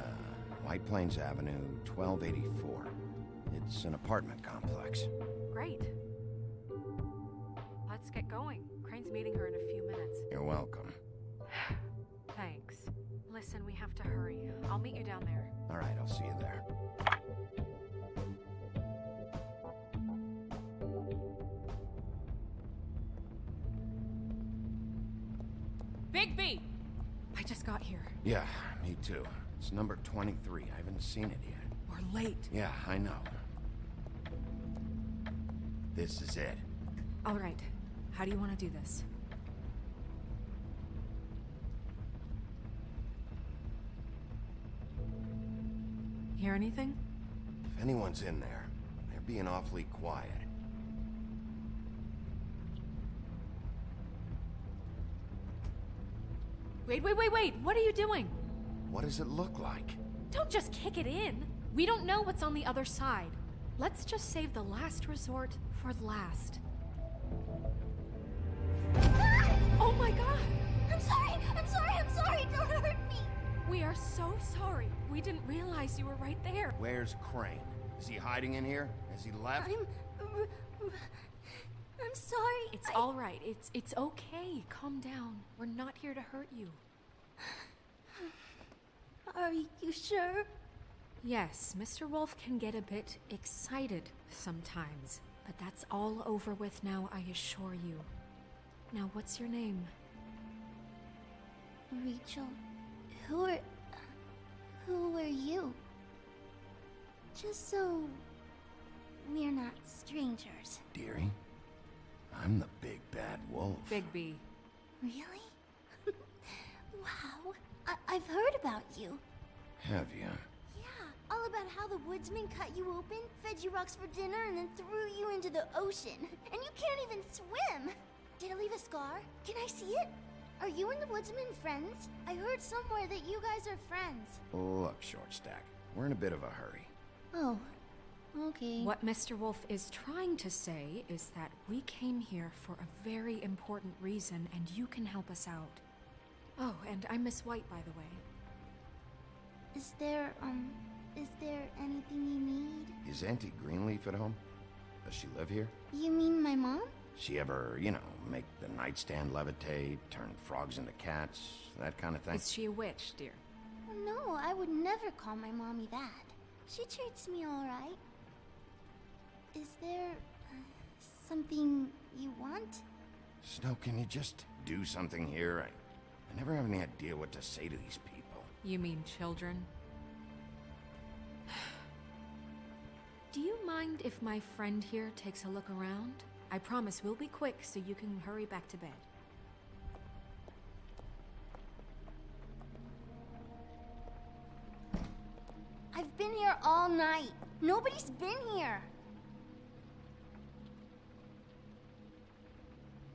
White Plains Avenue, 1284. It's an apartment complex. Great. Let's get going. Crane's meeting her in a few minutes. You're welcome. Thanks. Listen, we have to hurry. I'll meet you down there. All right, I'll see you there. Bigby! I just got here. Yeah, me too. It's number 23. I haven't seen it yet. We're late. Yeah, I know. This is it. All right. How do you want to do this? Hear anything? If anyone's in there, they're being awfully quiet. Wait! What are you doing? What does it look like? Don't just kick it in. We don't know what's on the other side. Let's just save the last resort for last. Oh my God! I'm sorry! Don't hurt me! We are so sorry. We didn't realize you were right there. Where's Crane? Is he hiding in here? Has he left? I'm sorry. It's all right. It's okay. Calm down. We're not here to hurt you. Are you sure? Yes, Mr. Wolf can get a bit excited sometimes, but that's all over with now, I assure you. Now, what's your name? Rachel. Who are you? Just so we're not strangers. Dearie, I'm the big bad wolf. Bigby. Really? Wow. I've heard about you. Have you? Yeah, all about how the woodsman cut you open, fed you rocks for dinner, and then threw you into the ocean. And you can't even swim! Did it leave a scar? Can I see it? Are you and the woodsman friends? I heard somewhere that you guys are friends. Look, Short Stack, we're in a bit of a hurry. Oh, okay. What Mr. Wolf is trying to say is that we came here for a very important reason, and you can help us out. Oh, and I'm Miss White, by the way. Is there, Is there anything you need? Is Auntie Greenleaf at home? Does she live here? You mean my mom? She ever, make the nightstand levitate, turn frogs into cats, that kind of thing? Is she a witch, dear? No, I would never call my mommy that. She treats me all right. Is there something you want? Snow, can you just do something here? I never have any idea what to say to these people. You mean children? Do you mind if my friend here takes a look around? I promise we'll be quick so you can hurry back to bed. I've been here all night. Nobody's been here.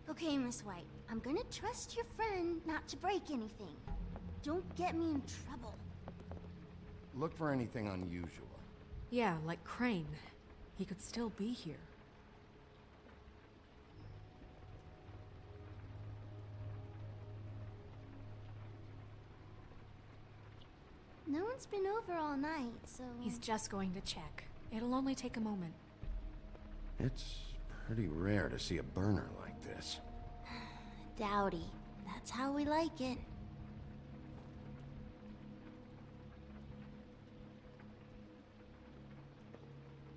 Okay, Miss White. I'm gonna trust your friend not to break anything. Don't get me in trouble. Look for anything unusual. Yeah, like Crane. He could still be here. No one's been over all night, so... He's just going to check. It'll only take a moment. It's pretty rare to see a burner like this. Dowdy. That's how we like it.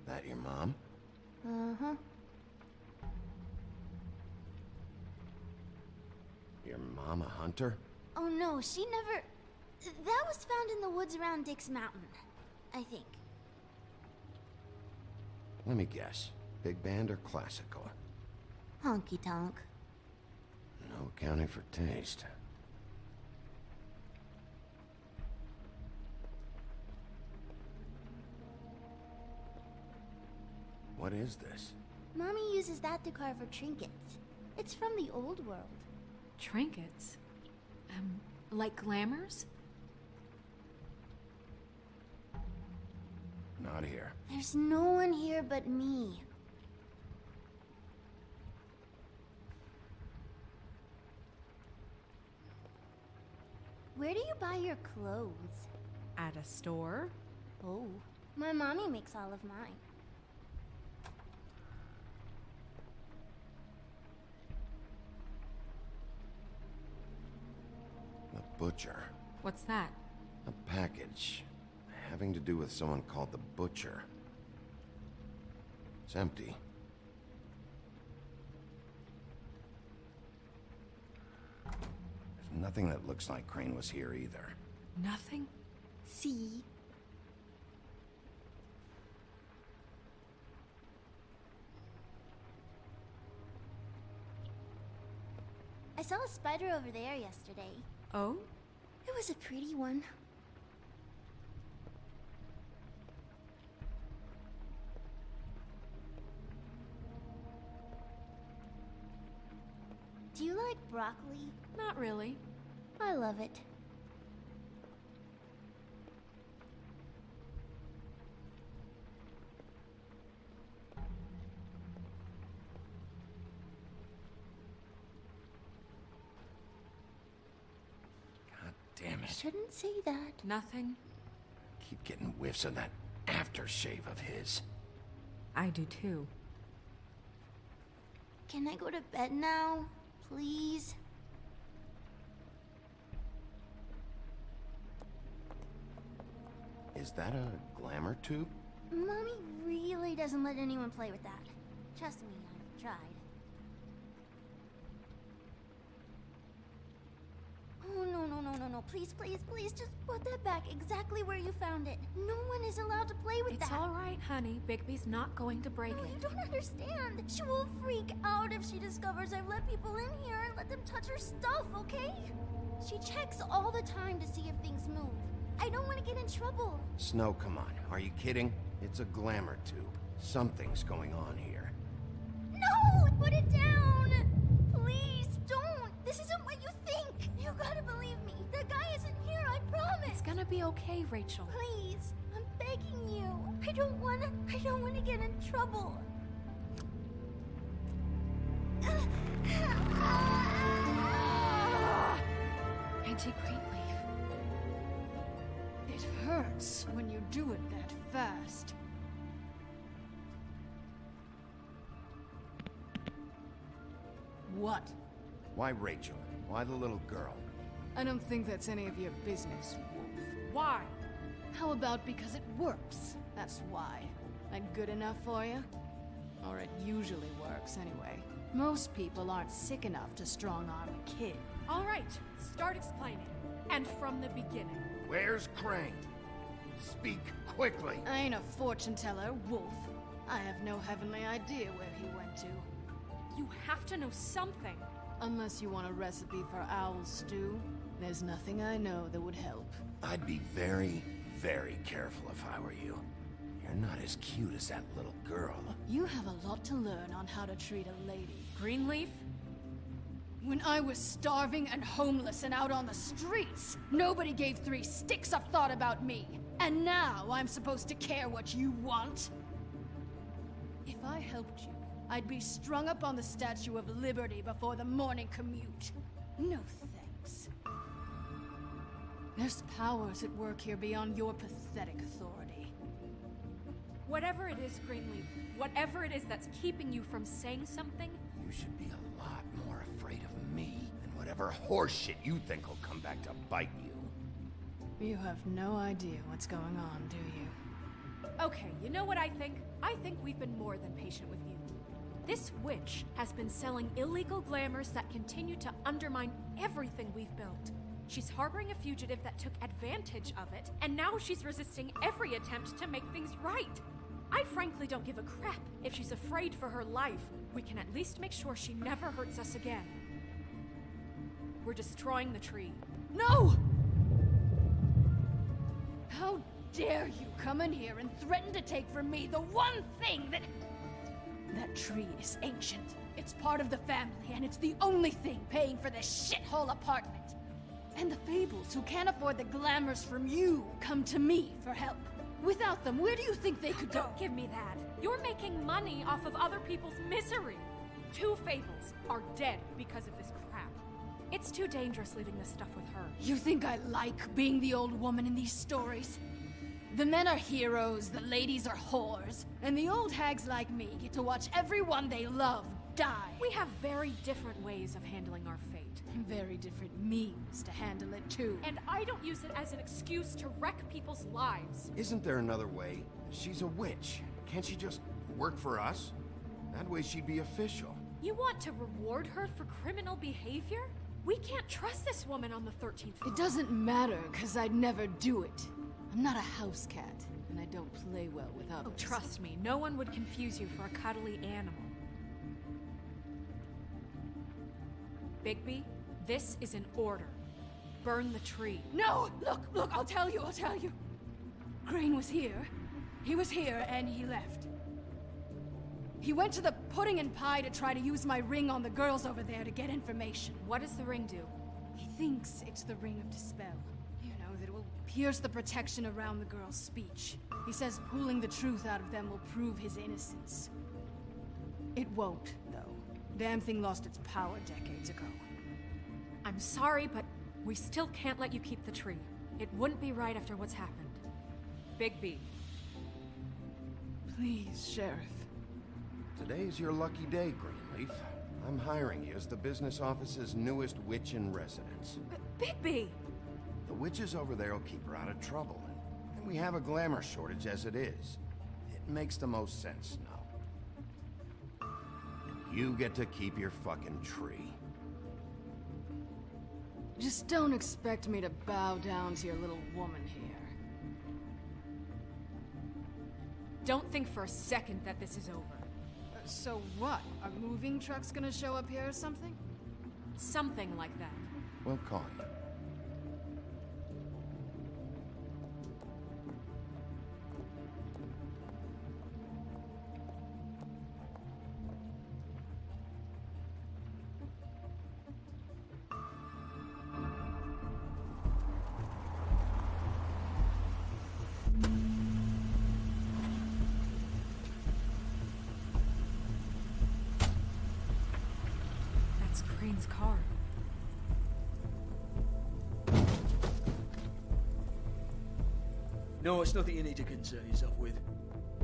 That your mom? Uh-huh. Your mom a hunter? Oh no, she never... That was found in the woods around Dick's Mountain, I think. Let me guess. Big band or classical? Honky-tonk. No accounting for taste. What is this? Mommy uses that to carve her trinkets. It's from the old world. Trinkets? Like glamours? Not here. There's no one here but me. Where do you buy your clothes? At a store? Oh, my mommy makes all of mine. The butcher. What's that? A package. Having to do with someone called the Butcher. It's empty. There's nothing that looks like Crane was here either. Nothing? See? I saw a spider over there yesterday. Oh? It was a pretty one. Do you like broccoli? Not really. I love it. God damn it. Shouldn't say that. Nothing? Keep getting whiffs of that aftershave of his. I do too. Can I go to bed now? Please? Is that a glamour tube? Mommy really doesn't let anyone play with that. Trust me, I've tried. Oh, no. Please, just put that back exactly where you found it. No one is allowed to play with that. It's all right, honey. Bigby's not going to break No, it. you don't understand. She will freak out if she discovers I've let people in here and let them touch her stuff, okay? She checks all the time to see if things move. I don't want to get in trouble. Snow, come on. Are you kidding? It's a glamour tube. Something's going on here. No! Put it down! Please, don't! This isn't what you think! You gotta believe me. The guy isn't here, I promise! It's gonna be okay, Rachel. Please, I'm begging you. I don't wanna get in trouble. Auntie Greenleaf. It hurts when you do it that fast. What? Why Rachel? Why the little girl? I don't think that's any of your business, Wolf. Why? How about because it works? That's why. That good enough for you? Or it usually works, anyway. Most people aren't sick enough to strong-arm a kid. All right, start explaining. And from the beginning. Where's Crane? Speak quickly. I ain't a fortune teller, Wolf. I have no heavenly idea where he went to. You have to know something. Unless you want a recipe for owl stew, there's nothing I know that would help. I'd be very, very careful if I were you. You're not as cute as that little girl. You have a lot to learn on how to treat a lady. Greenleaf? When I was starving and homeless and out on the streets, nobody gave 3 sticks of thought about me. And now I'm supposed to care what you want? If I helped you, I'd be strung up on the Statue of Liberty before the morning commute. No thanks. There's powers at work here beyond your pathetic authority. Whatever it is, Greenleaf, whatever it is that's keeping you from saying something, You should be a lot more afraid of me than whatever horseshit you think will come back to bite you. You have no idea what's going on, do you? okay, you know what I think? I think we've been more than patient with you. This witch has been selling illegal glamours that continue to undermine everything we've built. She's harboring a fugitive that took advantage of it, and now she's resisting every attempt to make things right. I frankly don't give a crap if she's afraid for her life. We can at least make sure she never hurts us again. We're destroying the tree. No! How dare you come in here and threaten to take from me the one thing that... That tree is ancient. It's part of the family, and it's the only thing paying for this shithole apartment. And the Fables, who can't afford the glamours from you, come to me for help. Without them, where do you think they could go? Don't give me that. You're making money off of other people's misery. 2 Fables are dead because of this crap. It's too dangerous leaving this stuff with her. You think I like being the old woman in these stories? The men are heroes, the ladies are whores, and the old hags like me get to watch everyone they love die. We have very different ways of handling our fate. Very different means to handle it, too. And I don't use it as an excuse to wreck people's lives. Isn't there another way? She's a witch. Can't she just work for us? That way she'd be official. You want to reward her for criminal behavior? We can't trust this woman on the 13th floor. It doesn't matter, because I'd never do it. I'm not a house cat, and I don't play well with others. Oh, trust me, no one would confuse you for a cuddly animal. Bigby, this is an order. Burn the tree. No! Look, I'll tell you. Crane was here. He was here, and he left. He went to the pudding and pie to try to use my ring on the girls over there to get information. What does the ring do? He thinks it's the ring of dispel. You know, that it will pierce the protection around the girls' speech. He says pulling the truth out of them will prove his innocence. It won't, though. Damn thing lost its power decades ago. I'm sorry, but we still can't let you keep the tree. It wouldn't be right after what's happened. Bigby. Please, Sheriff. Today's your lucky day, Greenleaf. I'm hiring you as the business office's newest witch in residence. Bigby! The witches over there will keep her out of trouble, and we have a glamour shortage as it is. It makes the most sense now. And you get to keep your fucking tree. Just don't expect me to bow down to your little woman here. Don't think for a second that this is over. So what? Are moving trucks gonna show up here or something? Something like that. We'll call you. That's Crane's car. No, it's nothing you need to concern yourself with.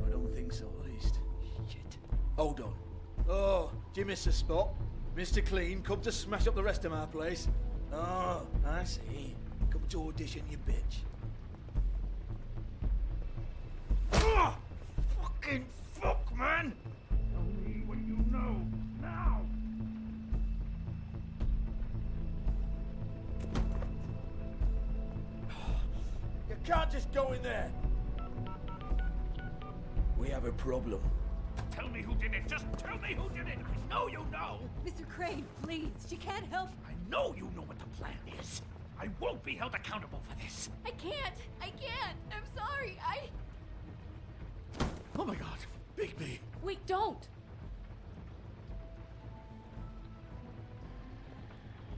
I don't think so, at least. Shit. Hold on. Oh, do you miss a spot? Mr. Clean, come to smash up the rest of my place. Oh, I see. Come to audition, you bitch. Oh, fucking fuck, man! Tell me what you know, now! You can't just go in there! We have a problem. Tell me who did it. Just tell me who did it. I know you know. Mr. Crane, please. She can't help. I know you know what the plan is. I won't be held accountable for this. I can't. I'm sorry. Oh my god, Bigby. Wait, don't.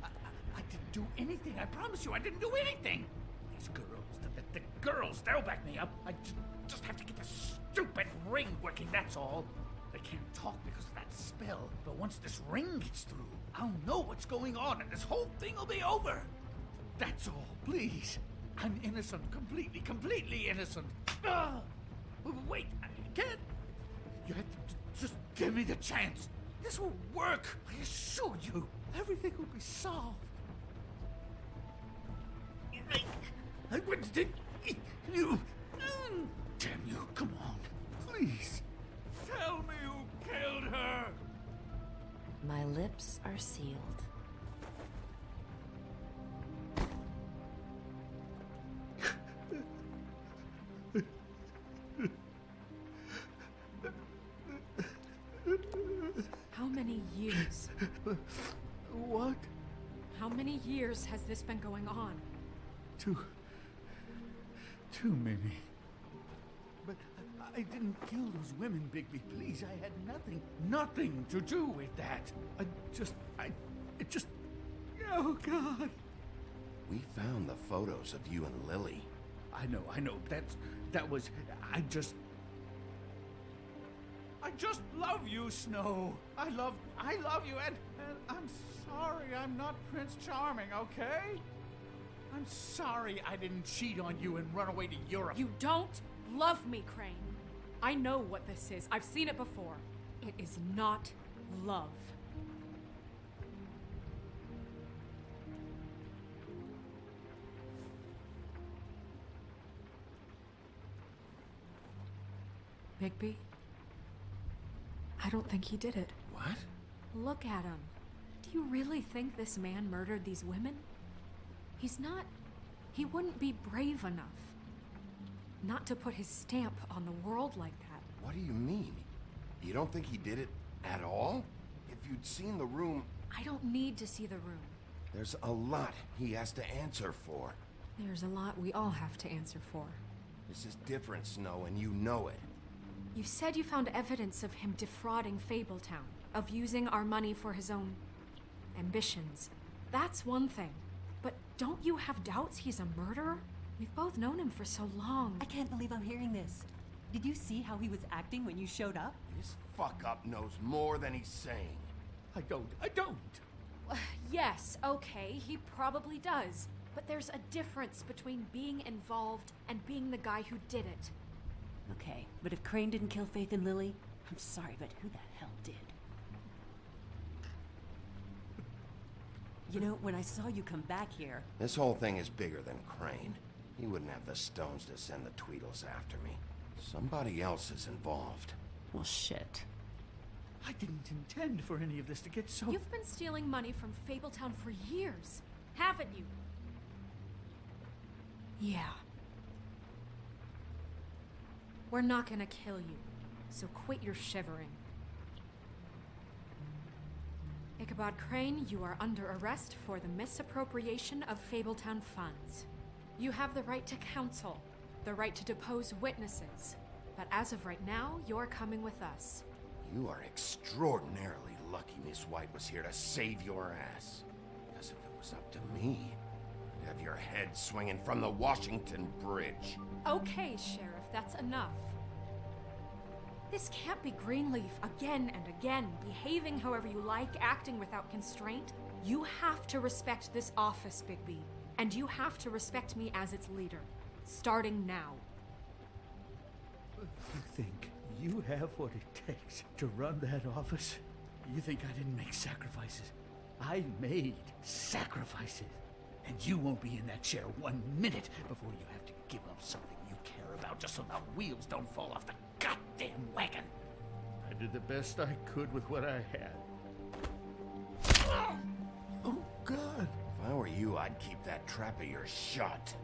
I didn't do anything. I promise you, I didn't do anything. These girls, the girls, they'll back me up. I just have to get this stupid ring working, that's all. They can't talk because of that spell, but once this ring gets through, I'll know what's going on and this whole thing will be over. That's all, please. I'm innocent, completely innocent. Wait, I can't. You have to just give me the chance. This will work, I assure you. Everything will be solved. I wouldn't you. Damn you, come on. Please. Tell me who killed her. My lips are sealed. How many years? What? How many years has this been going on? Too many. But I didn't kill those women, Bigby. Please, I had nothing to do with that. It just... Oh, God. We found the photos of you and Lily. I know. I just love you, Snow. I love you, and I'm sorry I'm not Prince Charming, okay? I'm sorry I didn't cheat on you and run away to Europe. You don't love me, Crane. I know what this is. I've seen it before. It is not love. Bigby? I don't think he did it. What? Look at him. Do you really think this man murdered these women? He's not... He wouldn't be brave enough. Not to put his stamp on the world like that. What do you mean? You don't think he did it at all? If you'd seen the room... I don't need to see the room. There's a lot he has to answer for. There's a lot we all have to answer for. This is different, Snow, and you know it. You said you found evidence of him defrauding Fabletown, of using our money for his own ambitions. That's one thing. But don't you have doubts he's a murderer? We've both known him for so long. I can't believe I'm hearing this. Did you see how he was acting when you showed up? This fuck-up knows more than he's saying. I don't. Yes, okay, he probably does. But there's a difference between being involved and being the guy who did it. Okay, but if Crane didn't kill Faith and Lily, I'm sorry, but who the hell did? You know, when I saw you come back here... This whole thing is bigger than Crane. He wouldn't have the stones to send the Tweedles after me. Somebody else is involved. Well, shit. I didn't intend for any of this to get so... You've been stealing money from Fabletown for years, haven't you? Yeah. We're not gonna kill you, so quit your shivering. Ichabod Crane, you are under arrest for the misappropriation of Fabletown funds. You have the right to counsel, the right to depose witnesses, but as of right now, you're coming with us. You are extraordinarily lucky Miss White was here to save your ass. Because if it was up to me, I'd have your head swinging from the Washington Bridge. Okay, Sheriff, that's enough. This can't be Greenleaf again and again, behaving however you like, acting without constraint. You have to respect this office, Bigby, and you have to respect me as its leader, starting now. You think you have what it takes to run that office? You think I didn't make sacrifices? I made sacrifices. And you won't be in that chair 1 minute before you have to give up something you care about just so the wheels don't fall off the goddamn wagon. I did the best I could with what I had. Oh, God. If I were you, I'd keep that trap of yours shut.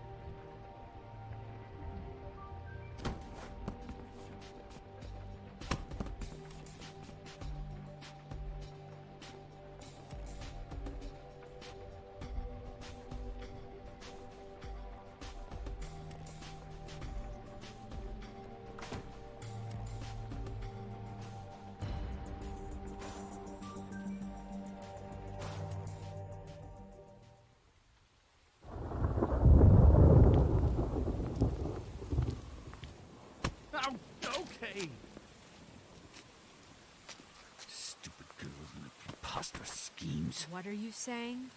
Okay. Stupid girls and their preposterous schemes. What are you saying?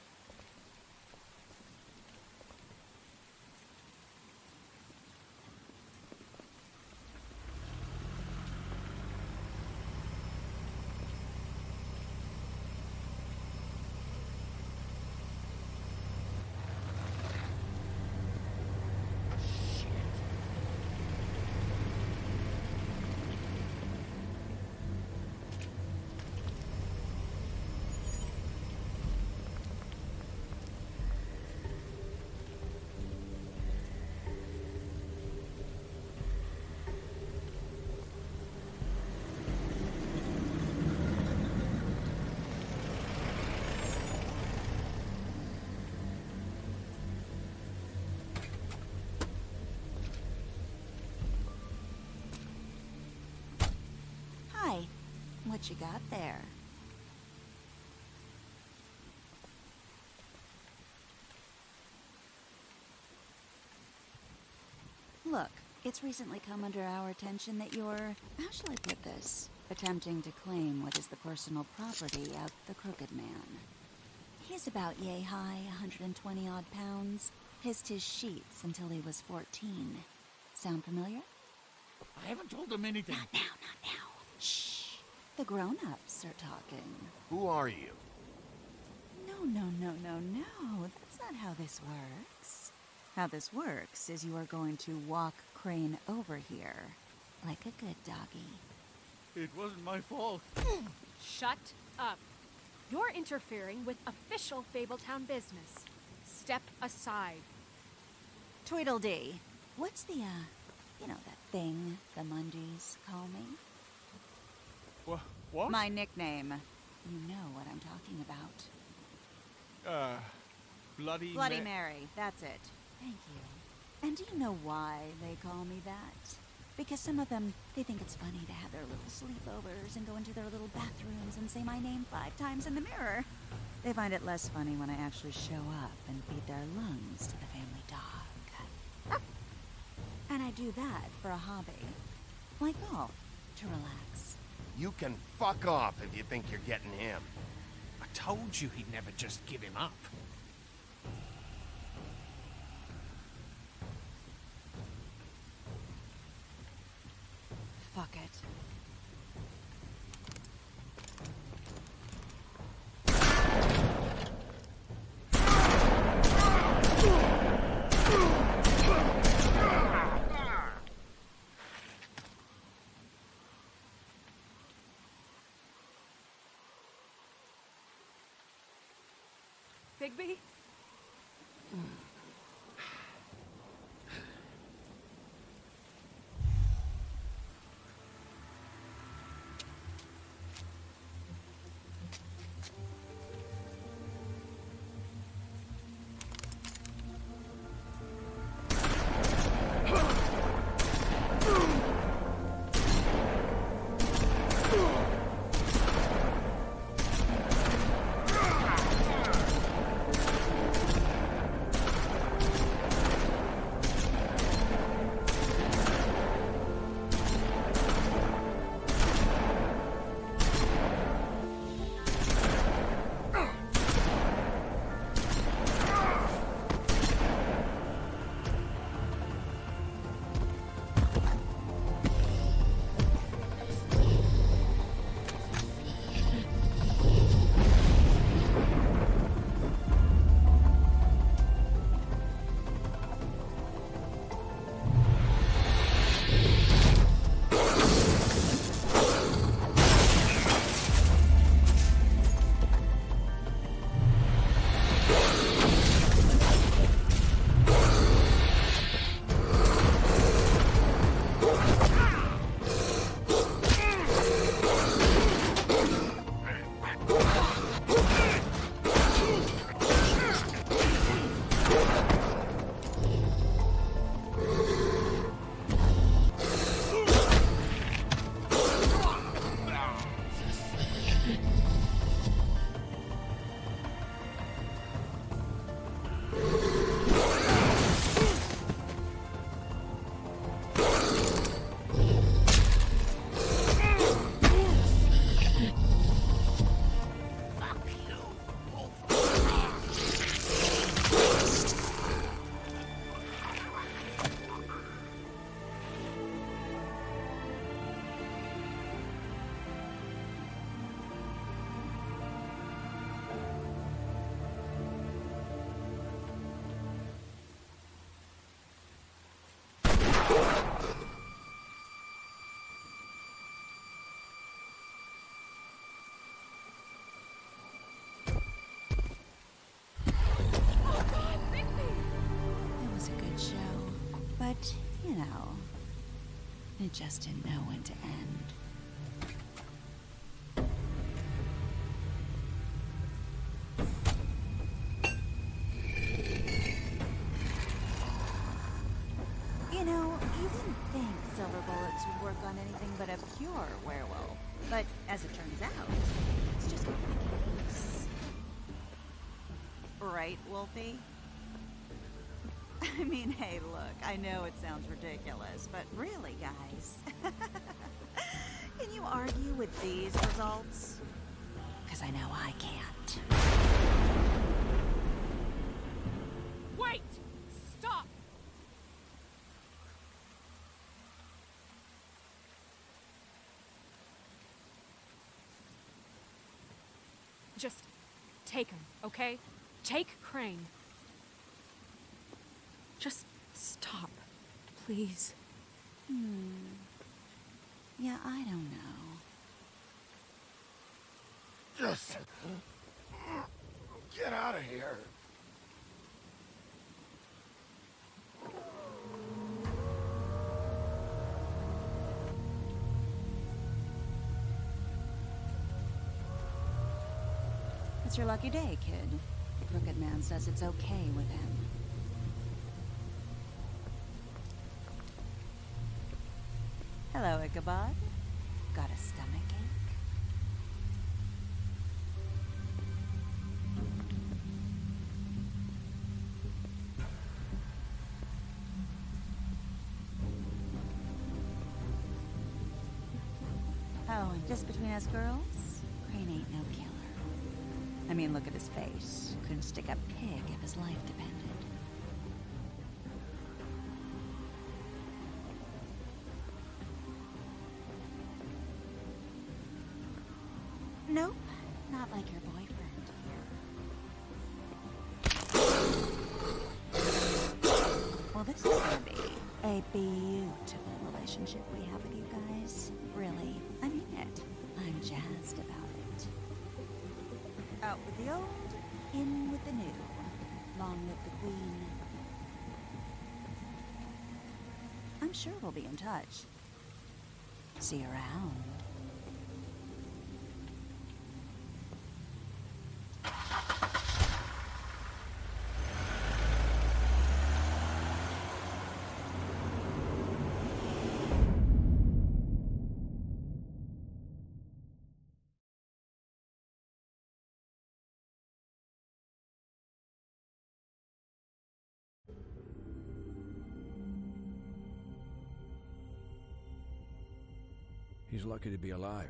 Hi. What you got there? Look, it's recently come under our attention that you're, how shall I put this, attempting to claim what is the personal property of the Crooked Man. He's about yay high, 120 odd pounds, pissed his sheets until he was 14. Sound familiar? I haven't told them anything. Not now, not now. Shh. The grown-ups are talking. Who are you? No. That's not how this works. How this works is you are going to walk Crane over here, like a good doggy. It wasn't my fault. Shut up. You're interfering with official Fabletown business. Step aside. Tweedledee. What's the, you know, that thing the Mundies call me? What? My nickname. You know what I'm talking about. Bloody Mary. That's it. Thank you. And do you know why they call me that? Because some of them, they think it's funny to have their little sleepovers and go into their little bathrooms and say my name 5 times in the mirror. They find it less funny when I actually show up and feed their lungs to the family dog. And I do that for a hobby. Like golf, to relax. You can fuck off if you think you're getting him. I told you he'd never just give him up. Fuck it. Bigby? But, you know, it just didn't know when to end. You know, you wouldn't think silver bullets would work on anything but a pure werewolf. But as it turns out, it's just not the case. Right, Wolfie? I mean, hey, look, I know it sounds ridiculous, but really, guys, can you argue with these results? Because I know I can't. Wait! Stop! Just take him, okay? Take Crane. Just stop, please. Yeah, I don't know. Just get out of here. It's your lucky day, kid. The Crooked Man says it's okay with him. Hello, Ichabod. Got a stomachache? Oh, and just between us girls, Crane ain't no killer. I mean, look at his face. Couldn't stick a pig if his life depended. Nope, not like your boyfriend here. Well, this is gonna be a beautiful relationship we have with you guys. Really, I mean it. I'm jazzed about it. Out with the old, in with the new. Long live the Queen. I'm sure we'll be in touch. See you around. He's lucky to be alive,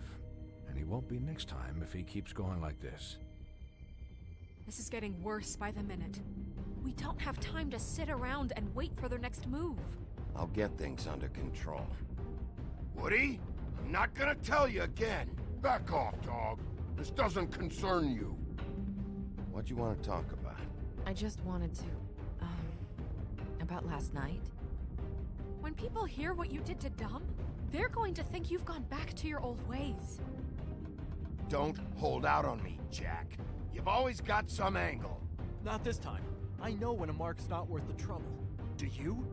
and he won't be next time if he keeps going like this. This is getting worse by the minute. We don't have time to sit around and wait for their next move. I'll get things under control. Woody, I'm not gonna tell you again. Back off, dog. This doesn't concern you. What do you want to talk about? I just wanted to, about last night. When people hear what you did to Dom, they're going to think you've gone back to your old ways. Don't hold out on me, Jack. You've always got some angle. Not this time. I know when a mark's not worth the trouble. Do you?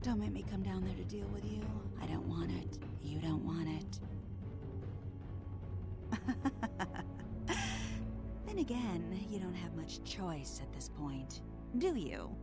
Don't make me come down there to deal with you. I don't want it. You don't want it. Then again, you don't have much choice at this point, do you?